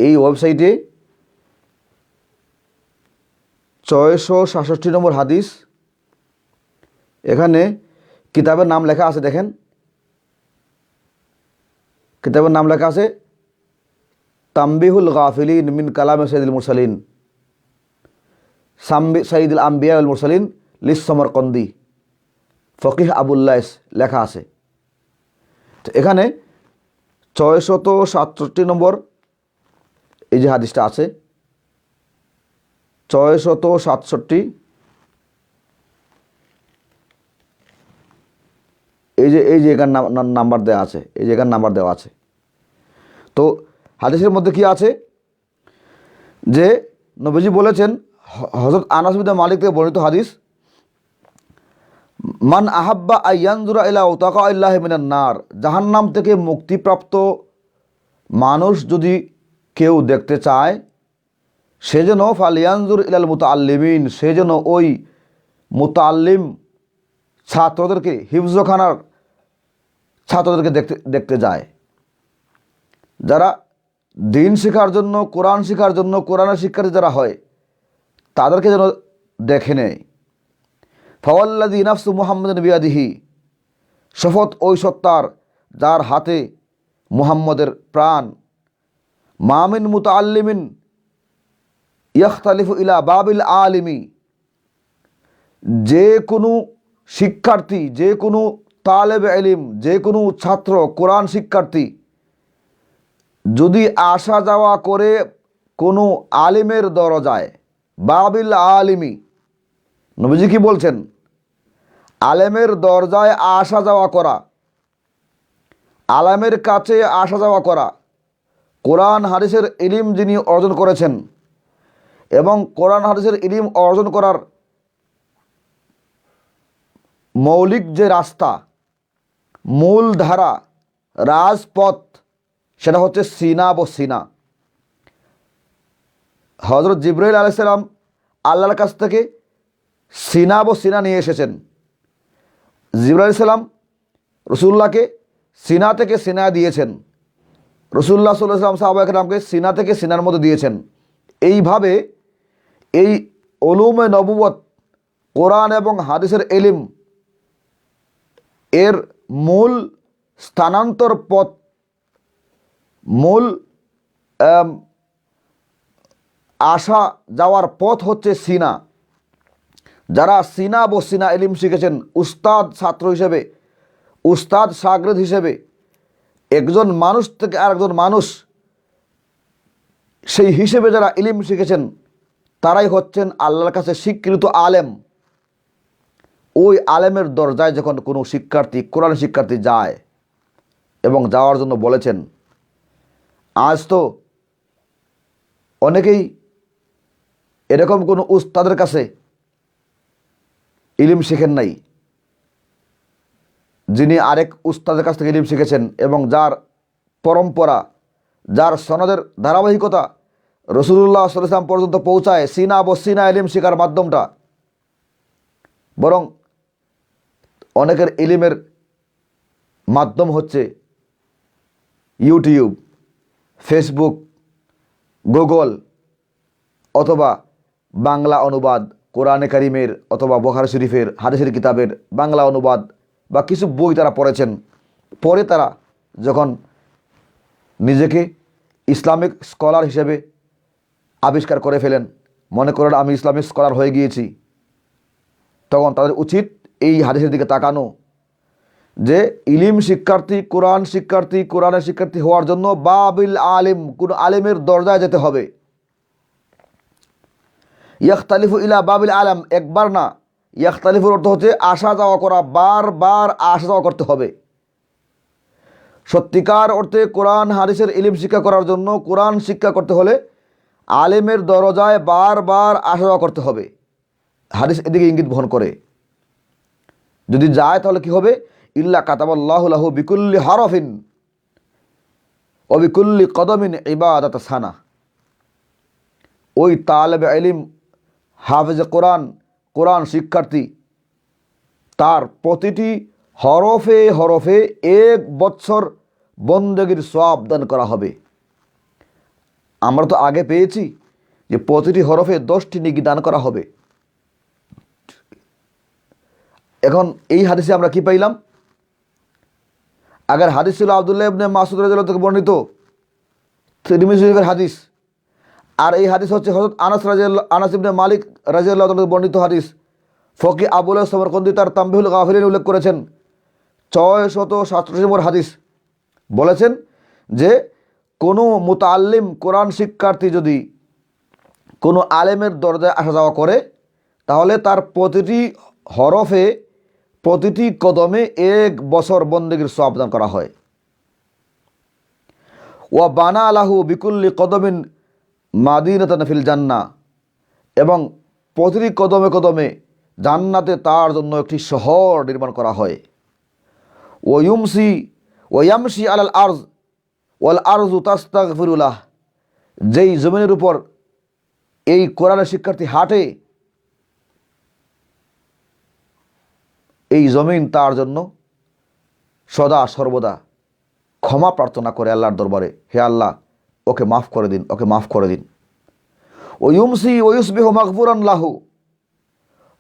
এই ওয়েবসাইটে 667 নম্বর হাদিস, এখানে কিতাবের নাম লেখা আছে। দেখেন কিতাবের নাম লেখা আছে তাম্বিহুল গাফিলিন মিন কালামে সাইয়্যিদুল মুরসালিন, সাইয়্যিদুল আম্বিয়া ওয়াল মুরসালিন লিস-সামারকান্দি, ফকিহ আবুল্লাইস লেখা আছে। তো এখানে 667 নম্বর এই যে হাদিসটা আছে, 667, এই যে এখানে নাম্বার দেওয়া আছে, এই যে এখানে নাম্বার দেওয়া আছে। তো হাদিসের মধ্যে কি আছে যে নবীজি বলেছেন, হযরত আনাস বিন মালিক থেকে বর্ণিত হাদিস, মান আহাব্বা আইয়ানজুরা ইলা উতাকাইল্লাহি মিনান নার, জাহান্নাম থেকে মুক্তিপ্রাপ্ত মানুষ যদি কেউ দেখতে চায়, সে যেন ফালিয়ানজুর ইলাল মুতাআল্লিমিন, সে যেন ওই মুতাআল্লিম ছাত্রদেরকে, হিফজখানার ছাত্রদেরকে দেখতে যায়, যারা দিন শেখার জন্য, কোরআন শেখার জন্য, কোরআনের শিক্ষার্থী যারা হয়, তাদেরকে যেন দেখে নেয়। ফাওয়াল্লাযী নাফসু মুহাম্মাদিন বিয়াদিহি, শপথ ওই সত্তার যার হাতে মুহাম্মদের প্রাণ, মা মিন মুতাআল্লিমিন ইয়াখতালিফু ইলা বাবিল আলিমি, যে কোনো শিক্ষার্থী, যে কোনো তালেবে ইলম, যে কোনো ছাত্র, কোরআন শিক্ষার্থী যদি আসা যাওয়া করে কোনো আলিমের দরজায়, বাবিল আলিমি, নবীজি কি বলছেন, আলেমের দরজায় আসা যাওয়া করা, আলেমের কাছে আসা যাওয়া করা, কোরআন হাদিসের ইলম যিনি অর্জন করেছেন এবং কোরআন হাদিসের ইলম অর্জন করার মৌলিক যে রাস্তা, মূল ধারা, রাজপথ, সেটা হচ্ছে সিনা ও সিনা। হযরত জিবরাইল আলাইহিস সালাম আল্লাহর কাছ থেকে সিনা ও সিনা নিয়ে এসেছেন। জিবরাইল আলাইহিস সালাম রাসূলুল্লাহকে সিনা থেকে সিনা দিয়েছেন, রাসূলুল্লাহ সাল্লাল্লাহু আলাইহি ওয়াসাল্লাম সাহাবায়ে কেরামকে সিনা থেকে সিনার মধ্যে দিয়েছেন। এইভাবে এই উলুমে নবুয়ত, কোরআন এবং হাদিসের ইলম এর মূল স্থানান্তর পথ, মূল আসা যাওয়ার পথ হচ্ছে সিনা। যারা সিনা ও সিনা ইলম শিখেছেন, উস্তাদ ছাত্র হিসেবে, উস্তাদ শাগির্দ হিসেবে, একজন মানুষ থেকে আরেকজন মানুষ সেই হিসেবে যারা ইলম শিখেছেন, তারাই হচ্ছেন আল্লাহর কাছে স্বীকৃত আলেম। ওই আলেমের দরজায় যখন কোনো শিক্ষার্থী, কোরআন শিক্ষার্থী যায় এবং যাওয়ার জন্য বলেছেন, আজ তো অনেকেই এরকম কোনো উস্তাদের কাছে ইলম শিখেন নাই, যিনি আরেক উস্তাদের কাছ থেকে ইলম শিখেছেন এবং যার পরম্পরা, যার সনদের ধারাবাহিকতা রাসূলুল্লাহ সাল্লাল্লাহু আলাইহি ওয়াসাল্লাম পর্যন্ত পৌঁছায়, সিনা ও সিনা ইলম শেখার মাধ্যমটা। বরং অনেকের ইলমের মাধ্যম হচ্ছে ইউটিউব, ফেসবুক, গুগল, অথবা বাংলা অনুবাদ কোরআনে কারিমের অথবা বুখারী শরীফের হাদিসের কিতাবের বাংলা অনুবাদ বা কিছু বই তারা পড়েছেন, পরে তারা যখন নিজেকে ইসলামিক স্কলার হিসেবে আবিষ্কার করে ফেলেন, মনে করেন আমি ইসলামিক স্কলার হয়ে গিয়েছি, তখন তাদের উচিত এই হাদিসের দিকে তাকানো যে ইলিম শিক্ষার্থী, কোরআন শিক্ষার্থী, কোরআনের শিক্ষার্থী হওয়ার জন্য বাবিল আলিম, কোন আলিমের দরজায় যেতে হবে। ইয়াখতালিফু ইলা বাবিল আলম, একবার না, ইয়াখতালিফুর অর্থ হচ্ছে আসা যাওয়া করা, বারবার আসা যাওয়া করতে হবে। সত্যিকার অর্থে কোরআন হাদিসের ইলিম শিক্ষা করার জন্য, কোরআন শিক্ষা করতে হলে আলেমের দরজায় বারবার আসা যাওয়া করতে হবে। হাদিস এদিকে ইঙ্গিত বহন করে। যদি যায় তাহলে কি হবে? ইল্লা কাতাবাল্লাহু লাহু বিকুল্লি হারফিন ও বিকুল্লি কদমিন ইবাদাত সানা। ওই তালেবে ইলম, হাফেজে কোরআন, কোরআন শিক্ষার্থী, তার প্রতিটি হরফে হরফে 1 বছর বন্দেগীর সওয়াব দান করা হবে। আমরা তো আগে পেয়েছি যে প্রতিটি হরফে 10টি নেকি দান করা হবে। এখন এই হাদিসে আমরা কি পাইলাম? আগের হাদিস ছিল আব্দুল্লাহ ইবনে মাসউদ রাদিয়াল্লাহু থেকে বর্ণিত, তিরমিজি শরীফের হাদিস। আর এই হাদিস হচ্ছে হযরত আনাস ইবনে মালিক রাদিয়াল্লাহু থেকে বর্ণিত হাদিস। ফকি আবুল সমরকন্দি তার তামবিহুল গাফিলিন উল্লেখ করেছেন 687 নম্বর হাদিস। বলেছেন যে কোনো মুতাআল্লিম, কোরআন শিক্ষার্থী যদি কোনো আলেমের দরজায় আসা যাওয়া করে, তাহলে তার প্রতিটি হরফে, প্রতিটি কদমে 1 বছর বন্দেগীর সওয়াব দান করা হয়। ওয়া বানা লাহু বিকুল্লি কদমিন মাদিনাতান ফিল জান্নাহ, এবং প্রতিটি কদমে কদমে জান্নাতে তার জন্য একটি শহর নির্মাণ করা হয়। ওয়ামশি আলাল আরজ ওয়াল আরজু তাস্তাগফিরু লাহ, যেই জমিনের উপর এই কোরআনের শিক্ষার্থী হাঁটে, এই জমিন তার জন্য সদা সর্বদা ক্ষমা প্রার্থনা করে আল্লাহর দরবারে, হে আল্লাহ ওকে মাফ করে দিন, ওকে মাফ করে দিন। ওয়ুমসি ওয়ুসবিহু মাগফুরান লাহু,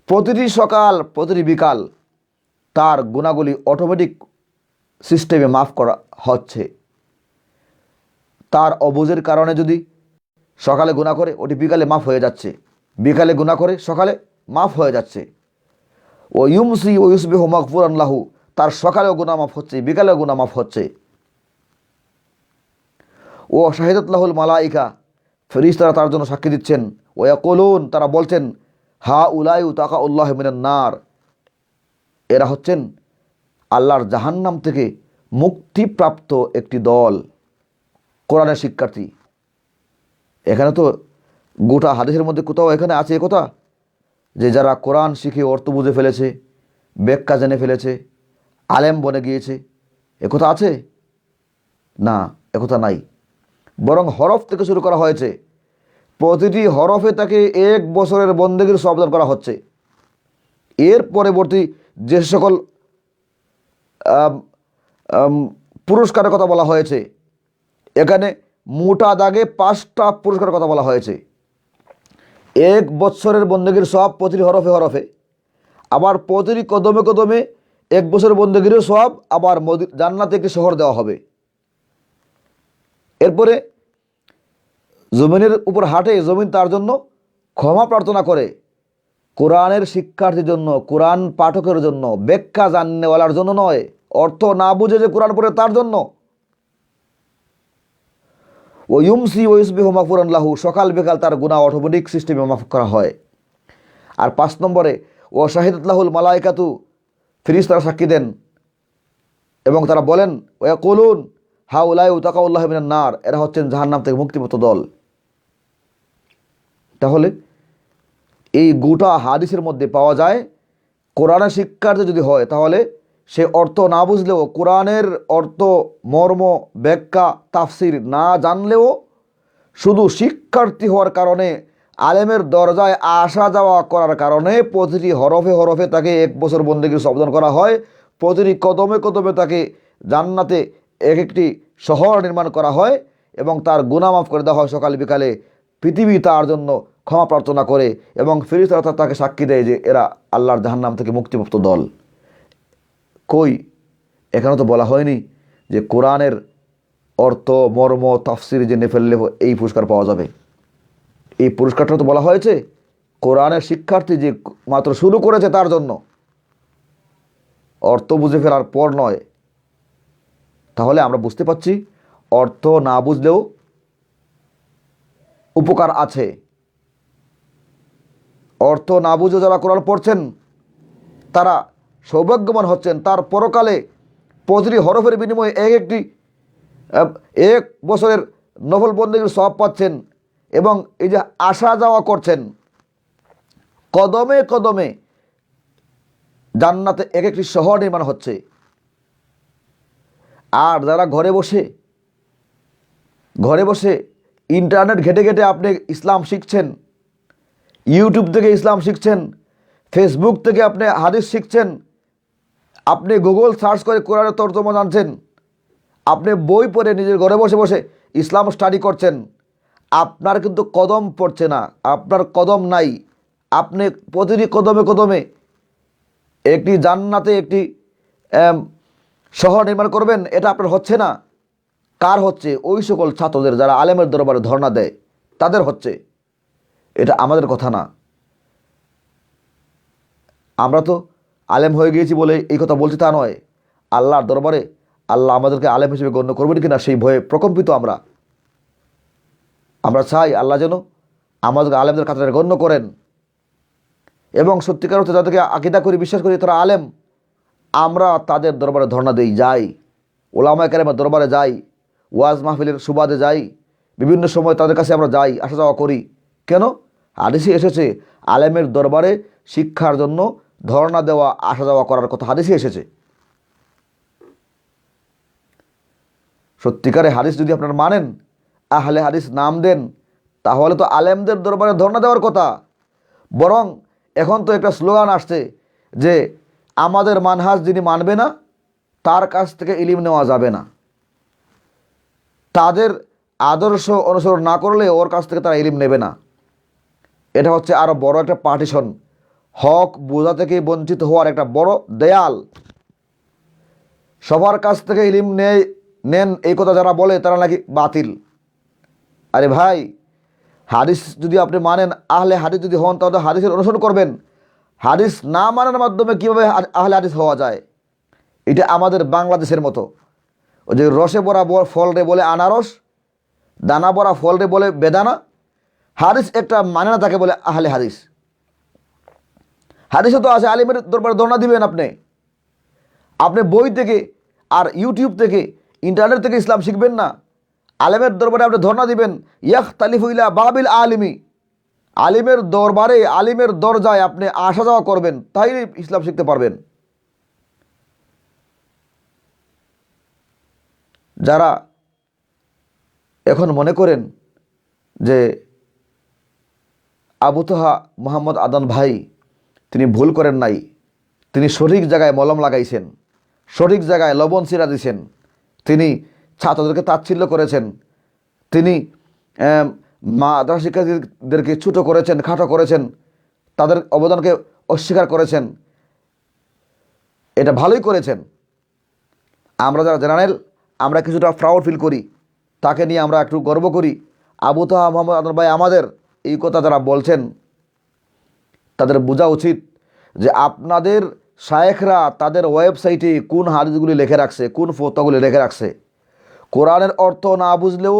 প্রতিটি সকাল প্রতিটি বিকাল তার গুনাহগুলি অটোমেটিক সিস্টেমে মাফ করা হচ্ছে। তার অবুঝের কারণে যদি সকালে গুনাহ করে, ওটি বিকালে মাফ হয়ে যাচ্ছে, বিকালে গুনাহ করে সকালে মাফ হয়ে যাচ্ছে। ওয়ুমসি ওয়ুসবিহু মাগফুরান লাহু, তার সকালেও গুনাহ মাফ হচ্ছে, বিকালেও গুনাহ মাফ হচ্ছে। ও শাহিদাত লাহুল মালাইকা, ফেরেশতারা তার জন্য সাক্ষী দিচ্ছেন। ও ইয়াকুলুন, তারা বলছেন, হা উলাইউ তাকাউল্লাহ মিনান নার, এরা হচ্ছেন আল্লাহর জাহান্নাম থেকে মুক্তিপ্রাপ্ত একটি দল, কোরআনের শিক্ষার্থী। এখানে তো গোটা হাদিসের মধ্যে কোথাও এখানে আছে একথা যে যারা কোরআন শিখে অর্থ বুঝে ফেলেছে, ব্যাখ্যা জেনে ফেলেছে, আলেম বনে গিয়েছে, একথা আছে? না, একথা নাই। বরং হরফ থেকে শুরু করা হয়েছে, প্রতিটি হরফে তাকে 1 বছরের বন্দেগীর সওয়াব দান করা হচ্ছে। এর পরবর্তী যে সকল পুরস্কারের কথা বলা হয়েছে, এখানে মোটা দাগে 5টা পুরস্কারের কথা বলা হয়েছে। 1 বছরের বন্দেগীর সওয়াব প্রতিটি হরফে হরফে, আবার প্রতিটি কদমে কদমে 1 বছরের বন্দেগীরও সওয়াব, আবার জান্নাতে একটি শহর দেওয়া হবে। এরপরে জমিনের উপর হাঁটে, জমিন তার জন্য ক্ষমা প্রার্থনা করে। কোরআনের শিক্ষার্থীর জন্য, কোরআন পাঠকের জন্য, ব্যাখ্যা জাননেওয়ালার জন্য নয়, অর্থ না বুঝে যে কোরআন পড়ে তার জন্য। ও ইউমসি ওয়ুসবিহু মাগফুরান লাহু, সকাল বিকাল তার গুনাহ অটোমেটিক সিস্টেমে মাফ করা হয়। আর 5 নম্বরে ও শাহিদাত লাহুল মালাইকাতু, ফেরেশতারা সাক্ষী দেন এবং তারা বলেন, ওয়া ইয়াকুলুন হা উলাইউ তাকাউল্লাহ মিনান নার, এরা হচ্ছেন জাহান্নাম থেকে মুক্তিপ্রাপ্ত দল। তাহলে এই গোটা হাদিসের মধ্যে পাওয়া যায়, কোরআনের শিক্ষার্থী যদি হয় তাহলে সে অর্থ না বুঝলেও, কোরআনের অর্থ, মর্ম, ব্যাখ্যা, তাফসির না জানলেও, শুধু শিক্ষার্থী হওয়ার কারণে, আলেমের দরজায় আসা যাওয়া করার কারণে প্রতিটি হরফে হরফে তাকে 1 বছর বন্দেগীর সওয়াব দান করা হয়। প্রতিটি কদমে কদমে তাকে জান্নাতে একটি শহর নির্মাণ করা হয় এবং তার গুনাহ মাফ করে দেওয়া হয় সকাল বিকালে। পৃথিবী তার জন্য ক্ষমা প্রার্থনা করে এবং ফেরেশতারা তাকে সাক্ষী দেয় যে এরা আল্লাহর জাহান্নাম থেকে মুক্তিপ্রাপ্ত দল। কই, এখানে তো বলা হয়নি যে কোরআনের অর্থ মর্ম তাফসির জেনে ফেললে এই পুরস্কার পাওয়া যাবে। এই পুরস্কারটা তো বলা হয়েছে কোরআনের শিক্ষার্থী যে মাত্র শুরু করেছে তার জন্য, অর্থ বুঝে ফেলার পর নয়। তাহলে আমরা বুঝতে পারছি অর্থ না বুঝলেও উপকার আছে। অর্থ না বুঝে যারা কোরআন পড়ছেন তারা সৌভাগ্যবান হচ্ছেন, তার পরকালে প্রতিটি হরফের বিনিময়ে এক বছরের নফল বন্দেগীর সওয়াব পাচ্ছেন, এবং এই যে আসা যাওয়া করছেন কদমে কদমে জান্নাতে এক একটি শহর নির্মাণ হচ্ছে। আর যারা ঘরে বসে ইন্টারনেট ঘেটে ঘেটে আপনি ইসলাম শিখছেন, ইউটিউব থেকে ইসলাম শিখছেন, ফেসবুক থেকে আপনি হাদিস শিখছেন, আপনি গুগল সার্চ করে কোরআনের তর্জমা জানছেন, আপনি বই পড়ে নিজের ঘরে বসে বসে ইসলাম স্টাডি করছেন, আপনার কিন্তু কদম পড়ছে না, আপনার কদম নাই। আপনি প্রতিটি কদমে কদমে একটি জান্নাতে একটি শহর নির্মাণ করবেন, এটা আপনার হচ্ছে না। কার হচ্ছে? ওই সকল ছাত্রদের যারা আলেমের দরবারে ধর্ণা দেয় তাদের হচ্ছে। এটা আমাদের কথা না। আমরা তো আলেম হয়ে গিয়েছি বলে এই কথা বলছি তা নয়। আল্লাহর দরবারে আল্লাহ আমাদেরকে আলেম হিসেবে গণ্য করবেন কিনা সেই ভয়ে প্রকম্পিত আমরা চাই আল্লাহ যেন আমাদেরকে আলেমদের কাতারে গণ্য করেন, এবং সত্যিকার অর্থে যাদেরকে আকীদা করি বিশ্বাস করি তারা আলেম, আমরা তাদের দরবারে ধর্ণা দিই, যাই ওলামায়ে কেরামের দরবারে যাই, ওয়াজ মাহফিলের সুবাদে যাই, বিভিন্ন সময় তাদের কাছে আমরা যাই, আসা যাওয়া করি। কেন? হাদিসে এসেছে আলেমের দরবারে শিক্ষার জন্য ধর্ণা দেওয়া আসা যাওয়া করার কথা হাদিসে এসেছে। সত্যিকারে হাদিস যদি আপনারা মানেন, আহলে হাদিস নাম দেন, তাহলে তো আলেমদের দরবারে ধর্ণা দেওয়ার কথা। বরং এখন তো একটা স্লোগান আসছে যে আমাদের মানহাজ যিনি মানবে না তার কাছ থেকে ইলম নেওয়া যাবে না, তাদের আদর্শ অনুসরণ না করলে ওর কাছ থেকে তারা ইলম নেবে না। এটা হচ্ছে আরও বড় একটা পার্টিশন, হক বোঝা থেকে বঞ্চিত হওয়ার একটা বড় দেয়াল। সবার কাছ থেকে ইলম নেন এই কথা যারা বলে তারা নাকি বাতিল। আরে ভাই, হাদিস যদি আপনি মানেন, আহলে হাদিস যদি হন, তাহলে হাদিসের অনুসরণ করবেন। হাদিস না মানার মাধ্যমে কীভাবে আহলে হাদিস হওয়া যায়? এটা আমাদের বাংলাদেশের মতো ওই যে রসে ভরা ফল রে বলে আনারস, দানা ভরা ফল রে বলে বেদানা। হাদিস একটা মানে না তাকে বলে আহলে হাদিস। হাদিসে তো আছে আলিমের দরবারে ধর্ণা দিবেন আপনি বই থেকে আর ইউটিউব থেকে ইন্টারনেট থেকে ইসলাম শিখবেন না, আলেমের দরবারে আপনি ধর্ণা দিবেন। ইয়াখতালিফু ইলা বাবিল আলিমি, আলিমের দরবারে আলিমের দরজায় আপনি আসা যাওয়া করবেন, তাই ইসলাম শিখতে পারবেন। যারা এখন মনে করেন যে আবু তোহা মোহাম্মদ আদন ভাই তিনি ভুল করেন নাই, তিনি সঠিক জায়গায় মলম লাগাইছেন, সঠিক জায়গায় লবণ ছিটা দিয়েছেন, তিনি ছাত্রদেরকে তাচ্ছিল্য করেছেন, তিনি মাদ্রাসা শিক্ষার্থীদেরকে ছোটো করেছেন, খাটো করেছেন, তাদের অবদানকে অস্বীকার করেছেন, এটা ভালোই করেছেন। আমরা যারা জেনারেল আমরা কিছুটা প্রাউড ফিল করি, তাকে নিয়ে আমরা একটু গর্ব করি। আবু তোহা মোহাম্মদ আদন ভাই আমাদের এই কথা যারা বলছেন তাদের বোঝা উচিত যে আপনাদের শায়েখরা তাদের ওয়েবসাইটে কোন হাদিসগুলি লিখে রাখছে, কোন ফতোয়াগুলি লিখে রাখছে। কোরআনের অর্থ না বুঝলেও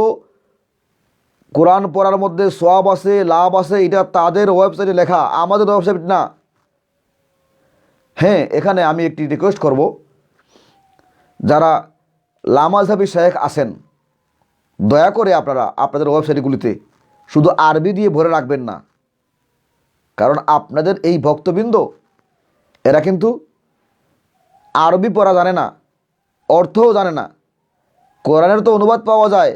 কোরআন পড়ার মধ্যে সওয়াব আছে, লাভ আছে, এটা তাদের ওয়েবসাইটে লেখা, আমাদের ওয়েবসাইট না। হ্যাঁ, এখানে আমি একটি রিকোয়েস্ট করব, যারা লামাযহাবী শায়েখ আছেন দয়া করে আপনারা আপনাদের ওয়েবসাইটগুলিতে শুধু আরবি দিয়ে ভরে রাখবেন না, কারণ আপনাদের এই ভক্তবৃন্দ এরা কিন্তু আরবি পড়া জানে না, অর্থও জানে না। কোরআনের তো অনুবাদ পাওয়া যায়,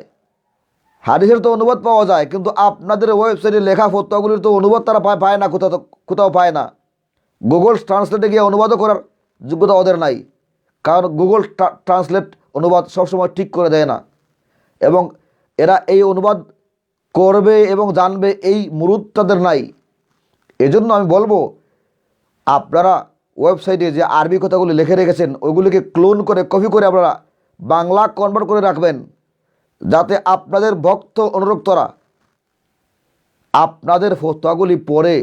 হাদিসের তো অনুবাদ পাওয়া যায়, কিন্তু আপনাদের ওয়েবসাইটে লেখা ফতোয়াগুলির তো অনুবাদ তারা পায় না, কোথাও পায় না। গুগল ট্রান্সলেটে গিয়ে অনুবাদও করার যোগ্যতা ওদের নাই, কারণ গুগল ট্রান্সলেট অনুবাদ সবসময় ঠিক করে দেয় না, এবং এরা এই অনুবাদ করবে এবং জানবে এই মুরুদ তাদের নাই। এজন্য আমি বলবো আপনারা ওয়েবসাইটে যে আরবি কথাগুলি লিখে রেখেছেন ওইগুলিকে ক্লোন করে কপি করে আপনারা বাংলা কনভার্ট করে রাখবেন, যাতে আপনাদের ভক্ত অনুরক্তরা আপনাদের ফতোয়াগুলি পড়ে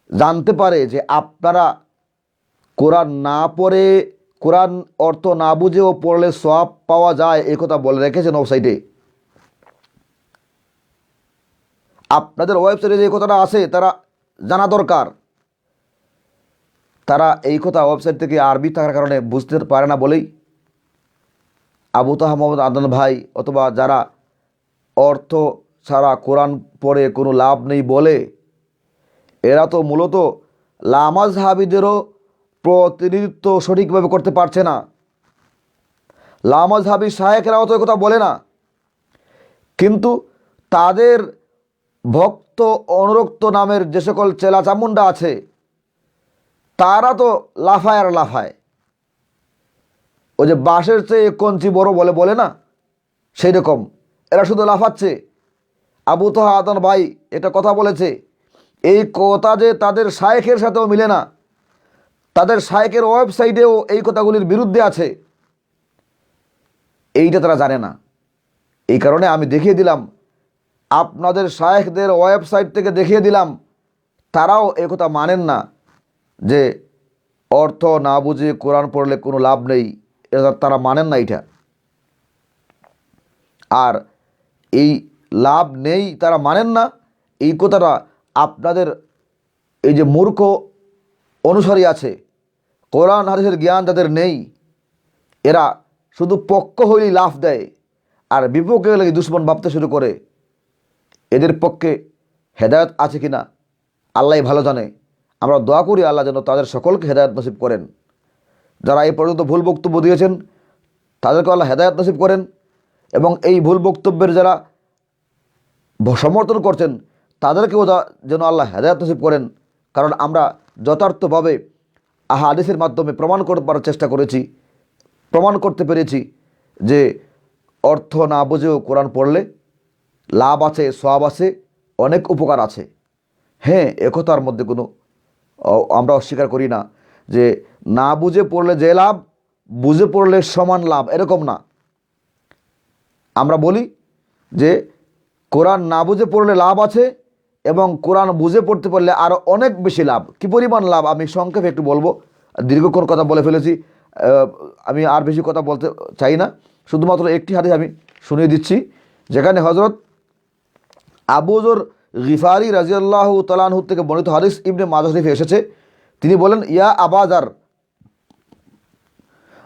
জানতে পারে যে আপনারা কোরআন না পড়ে, কোরআন অর্থ না বুঝেও পড়লে সওয়াব পাওয়া যায় এই কথা বলে রেখেছেন ওয়েবসাইটে। আপনাদের ওয়েবসাইটে যে কথাটা আছে তারা জানা দরকার। তারা এই কথা ওয়েবসাইট থেকে আরবি থাকার কারণে বুঝতে পারে না বলেই আবু তাহা মোহাম্মদ আদনান ভাই অথবা যারা অর্থ ছাড়া কোরআন পড়ে কোনো লাভ নেই বলে, এরা তো মূলত লামাজহাবিদেরও প্রতিনিধিত্ব সঠিকভাবে করতে পারছে না। লামাজহাবি শায়েখেরাও তো কথা বলে না, কিন্তু তাদের ভক্ত অনুরক্ত নামের যে সকল চেলা চামুন্ডা আছে তারা তো লাফায় আর লাফায়। ওই যে বাঁশের চেয়ে কঞ্চি বড় বলে না, সেই রকম এরা শুধু লাফাচ্ছে। আবু তাহা আদনান ভাই এটা কথা বলেছে, এই কথা যে তাদের শায়েখের সাথেও মিলে না, তাদের শায়েখের ওয়েবসাইটেও এই কথাগুলির বিরুদ্ধে আছে, এইটা তারা জানে না। এই কারণে আমি দেখিয়ে দিলাম, আপনাদের শায়েখদের ওয়েবসাইট থেকে দেখিয়ে দিলাম, তারাও এই কথা মানেন না যে অর্থ না বুঝে কোরআন পড়লে কোনো লাভ নেই, এটা তারা মানেন না এটা। আর এই লাভ নেই তারা মানেন না, এই কথাটা আপনাদের এই যে মূর্খ অনুসারী আছে, কোরআন হাদিসের জ্ঞান যাদের নেই, এরা শুধু পক্ষ হইলেই লাফ দেয় আর বিপক্ষে গেলে দুশ্মন ভাবতে শুরু করে। এদের পক্ষে হেদায়েত আছে কিনা আল্লাহ ভালো জানে। আমরা দোয়া করি আল্লাহ যেন তাদের সকলকে হেদায়েত নসিব করেন। যারা এই পর্যন্ত ভুল বক্তব্য দিয়েছেন তাদেরকে আল্লাহ হেদায়েত নসিব করেন, এবং এই ভুল বক্তব্যের যারা সমর্থন করছেন তাদেরকেও যেন আল্লাহ হেদায়েত নসিব করেন। কারণ আমরা যথার্থভাবে হাদিসের মাধ্যমে প্রমাণ করার চেষ্টা করেছি, প্রমাণ করতে পেরেছি যে অর্থ না বুঝেও কোরআন পড়লে লাভ আছে, সওয়াব আছে, অনেক উপকার আছে। হ্যাঁ, একথার মধ্যে কোনো আমরা অস্বীকার করি না যে না বুঝে পড়লে যে লাভ, বুঝে পড়লে সমান লাভ, এরকম না। আমরা বলি যে কোরআন না বুঝে পড়লে লাভ আছে এবং কোরআন বুঝে পড়তে পারলে আরও অনেক বেশি লাভ। কী পরিমাণ লাভ আমি সংক্ষেপে একটু বলবো, দীর্ঘক্ষণ কথা বলে ফেলেছি, আমি আর বেশি কথা বলতে চাই না। শুধুমাত্র একটি হাদিস আমি শুনিয়ে দিচ্ছি, যেখানে হযরত আবু যর গিফারি রাদিয়াল্লাহু তাআলা আনহু থেকে বর্ণিত হাদিস ইবনে মাজাহ শরীফে এসেছে। তিনি বলেন, ইয়া আবা যার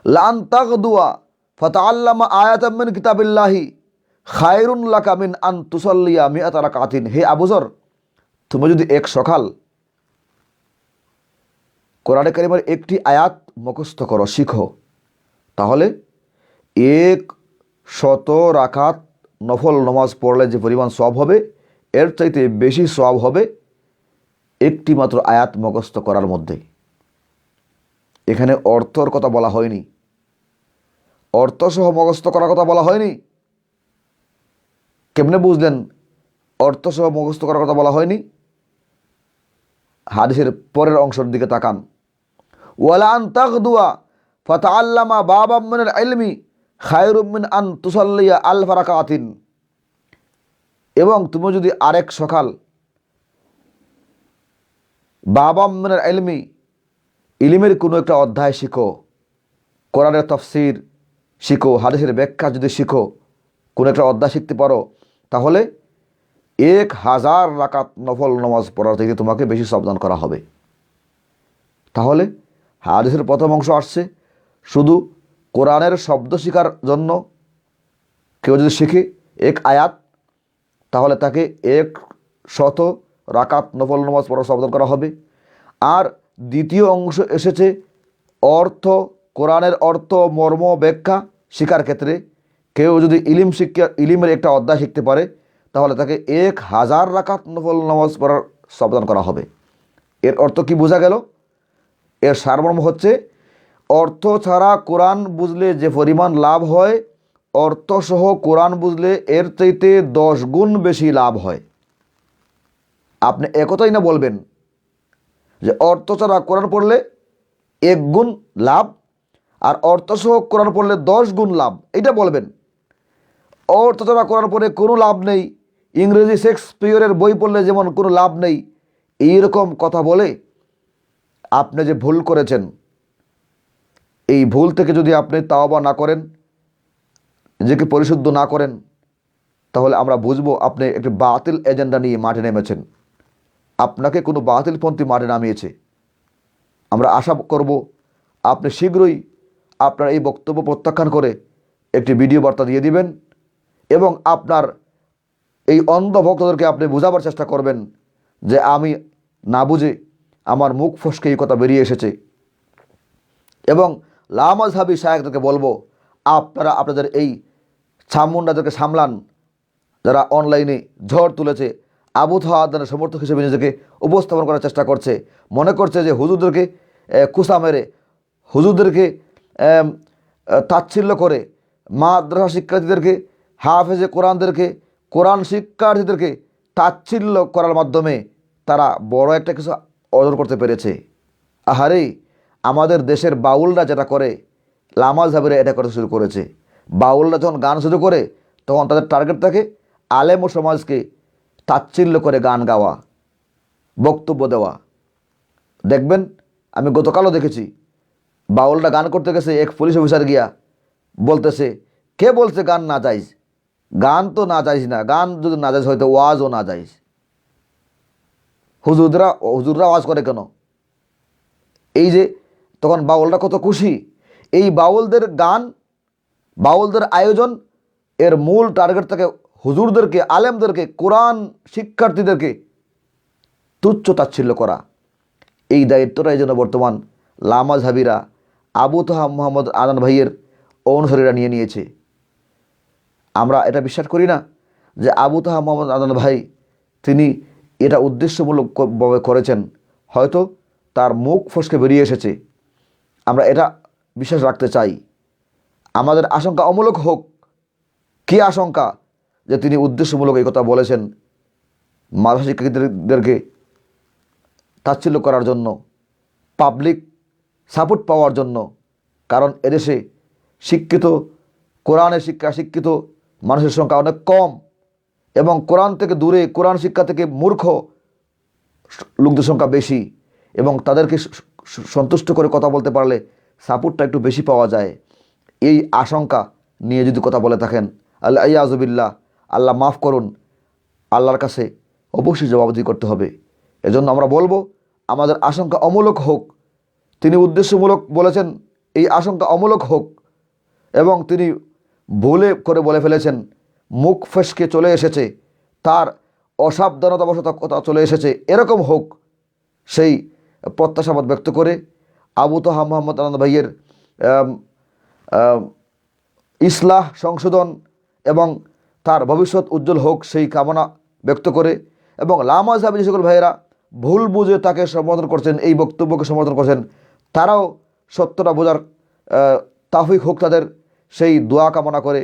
লান তাগদুয়া ফাতাআল্লামা আয়াতাম মিন কিতাবিল্লাহি খায়রুন লাকা মিন আন তুসাল্লিয়া মিআতা রাকাতিন। হে আবু যর, তুমি যদি এক সকাল কোরআনে কারিমের একটি আয়াত মুখস্থ করো, শিখো, তাহলে 100 রাকাত নফল নামাজ পড়লে যে পরিমাণ সওয়াব হবে এর চাইতে বেশি সওয়াব হবে একটি মাত্র আয়াত মুখস্থ করার মধ্যে। এখানে অর্থর কথা বলা হয়নি, অর্থসহ মুখস্থ করার কথা বলা হয়নি। কেমনে বুঝলেন অর্থসহ মুখস্থ করার কথা বলা হয়নি? হাদিসের পরের অংশের দিকে তাকান। ওয়ালা আন তাগদুয়া ফাতাআল্লামা বাবাম মিনাল ইলমি খায়রুম মিন আন তুসাল্লিয়া আলফা রাকাতিন। এবং তুমি যদি আরেক সকাল বাবাম মিনাল ইলমি, ইলমের কোনো একটা অধ্যায় শিখো, কোরআনের তাফসীর শিখো, হাদিসের ব্যাখ্যা যদি শিখো, কোনো একটা অধ্যায় শিখতে পারো, তাহলে 1000 রাকাত নফল নামাজ পড়ার থেকে তোমাকে বেশি সাবধান করা হবে। তাহলে হাদিসের প্রথম অংশ আসছে শুধু কোরআনের শব্দ শেখার জন্য। কেউ যদি শিখে এক আয়াত, তাহলে তাকে 100 রাকাত নফল নামাজ পড়ার সাবধান করা হবে। আর দ্বিতীয় অংশ এসেছে অর্থ, কোরআনের অর্থ মর্ম ব্যাখ্যা শেখার ক্ষেত্রে। কেউ যদি ইলিমের একটা অধ্যায় শিখতে পারে তাহলে তাকে 1000 রাকাত নফল নামাজ পড়ার সাবধান করা হবে। এর অর্থ কি বোঝা গেল? এর সারমর্ম হচ্ছে অর্থ ছাড়া কোরআন বুঝলে যে পরিমাণ লাভ হয়, অর্থসহ কোরআন বুঝলে এর চাইতে 10 গুণ বেশি লাভ হয়। আপনি একথাই না বলবেন যে অর্থ ছাড়া কোরআন পড়লে 1 গুণ লাভ, আর অর্থসহ কোরআন পড়লে 10 গুণ লাভ, এটা বলবেন। অর্থ ছাড়া কোরআন পড়ে কোনো লাভ নেই, ইংরেজি শেক্সপিয়রের বই পড়লে যেমন কোনো লাভ নেই, এইরকম কথা বলে আপনি যে ভুল করেছেন, এই ভুল থেকে যদি আপনি তাওবা না করেন, নিজেকে পরিশুদ্ধ না করেন, তাহলে আমরা বুঝবো আপনি একটি বাতিল এজেন্ডা নিয়ে মাঠে নেমেছেন, আপনাকে কোনো বাতিলপন্থী মাঠে নামিয়েছে। আমরা আশা করব আপনি শীঘ্রই আপনার এই বক্তব্য প্রত্যাখ্যান করে একটি ভিডিও বার্তা দিয়ে দিবেন এবং আপনার এই অন্ধ ভক্তদেরকে আপনি বোঝাবার চেষ্টা করবেন যে আমি না বুঝে আমার মুখ ফসকে এই কথা বেরিয়ে এসেছে। এবং লামাযহাবী শায়েখদেরকে বলবো, আপনারা আপনাদের এই ছামুন্ডাদেরকে সামলান, যারা অনলাইনে ঝড় তুলেছে, আবু তাহা আদনানের সমর্থক হিসেবে নিজেকে উপস্থাপন করার চেষ্টা করছে, মনে করছে যে হুজুরদেরকে কুসা মেরে, হুজুরদেরকে তাচ্ছিল্য করে, মাদ্রাসা শিক্ষার্থীদেরকে, হাফেজে কোরআনদেরকে, কোরআন শিক্ষার্থীদেরকে তাচ্ছিল্য করার মাধ্যমে তারা বড় একটা কিছু অর্জন করতে পেরেছে। আহারে, আমাদের দেশের বাউলরা যেটা করে, লামাযহাবীরা এটা করতে শুরু করেছে। বাউলরা যখন গান শুরু করে তখন তাদের টার্গেট থাকে আলেম ও সমাজকে তাচ্ছিল্য করে গান গাওয়া, বক্তব্য দেওয়া। দেখবেন, আমি গতকালও দেখেছি, বাউলরা গান করতে গেছে, এক পুলিশ অফিসার গিয়া বলতেছে, কে বলছে গান না যাইজ? গান তো না যাইজ না, গান যদি না যাইজ হয়তো ওয়াজও না যাইজ। হুজুররা ওয়াজ করে কেন? এই যে তখন বাউলরা কত খুশি। এই বাউলদের গান, বাউলদের আয়োজন, এর মূল টার্গেট থাকে হুজুরদেরকে, আলেমদেরকে, কোরআন শিক্ষার্থীদেরকে তুচ্ছ তাচ্ছিল্য করা। এই দায়িত্বটাই যেন বর্তমান লামাযহাবীরা, আবু তাহা মোহাম্মদ আদনান ভাইয়ের অনুসারীরা নিয়ে নিয়েছে। আমরা এটা বিশ্বাস করি না যে আবু তাহা মোহাম্মদ আদনান ভাই তিনি এটা উদ্দেশ্যমূলকভাবে করেছেন, হয়তো তার মুখ ফসকে বেরিয়ে এসেছে। আমরা এটা বিশ্বাস রাখতে চাই। আমাদের আশঙ্কা অমূলক হোক। কী আশঙ্কা? যে তিনি উদ্দেশ্যমূলক এই কথা বলেছেন মাদ্রাসা শিক্ষার্থীদেরকে তাচ্ছিল্য করার জন্য, পাবলিক সাপোর্ট পাওয়ার জন্য। কারণ এদেশে শিক্ষিত, কোরআনের শিক্ষিত মানুষের সংখ্যা অনেক কম, এবং কোরআন থেকে দূরে, কোরআন শিক্ষা থেকে মূর্খ লোকদের সংখ্যা বেশি, এবং তাদেরকে সন্তুষ্ট করে কথা বলতে পারলে সাপোর্টটা একটু বেশি পাওয়া যায়। এই আশঙ্কা নিয়ে যদি কথা বলে থাকেন, আল্লাহ ইয়াজুবিল্লাহ, আল্লাহ মাফ করুন, আল্লাহর কাছে অবশ্যই জবাবদিহি করতে হবে। এজন্য আমরা বলবো আমাদের আশঙ্কা অমূলক হোক। তিনি উদ্দেশ্যমূলক বলেছেন, এই আশঙ্কা অমূলক হোক, এবং তিনি ভুলে করে বলে ফেলেছেন, মুখ ফসকে চলে এসেছে, তার অসাবধানতাবশত কথা চলে এসেছে, এরকম হোক, সেই প্রত্যাশাবাদ ব্যক্ত করে আবু তাহা মোহাম্মদ আদনান ভাইয়ের ইসলাহ, সংশোধন এবং তার ভবিষ্যৎ উজ্জ্বল হোক সেই কামনা ব্যক্ত করে, এবং লামাযহাবী যে সকল ভাইয়েরা ভুল বুঝে তাকে সমর্থন করছেন, এই বক্তব্যকে সমর্থন করছেন, তারাও সত্যটা বোঝার তাওফিক হোক তাদের, সেই দোয়া কামনা করে।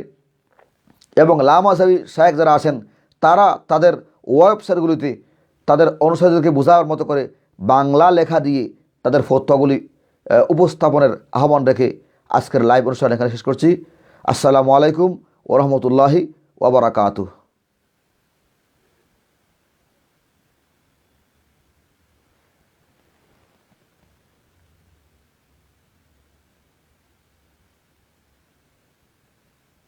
এবং লামাযহাবী শায়েখ যারা আছেন, তারা তাদের ওয়েবসাইটগুলিতে তাদের অনুসারীদেরকে বোঝার মতো করে বাংলা লেখা দিয়ে তাদের ফতোয়াগুলি উপস্থাপনের আহ্বান রেখে আজকের লাইভ অনুষ্ঠান এখানে শেষ করছি। আসসালামু আলাইকুম ওয়া রাহমাতুল্লাহি ওয়া বারাকাতুহু।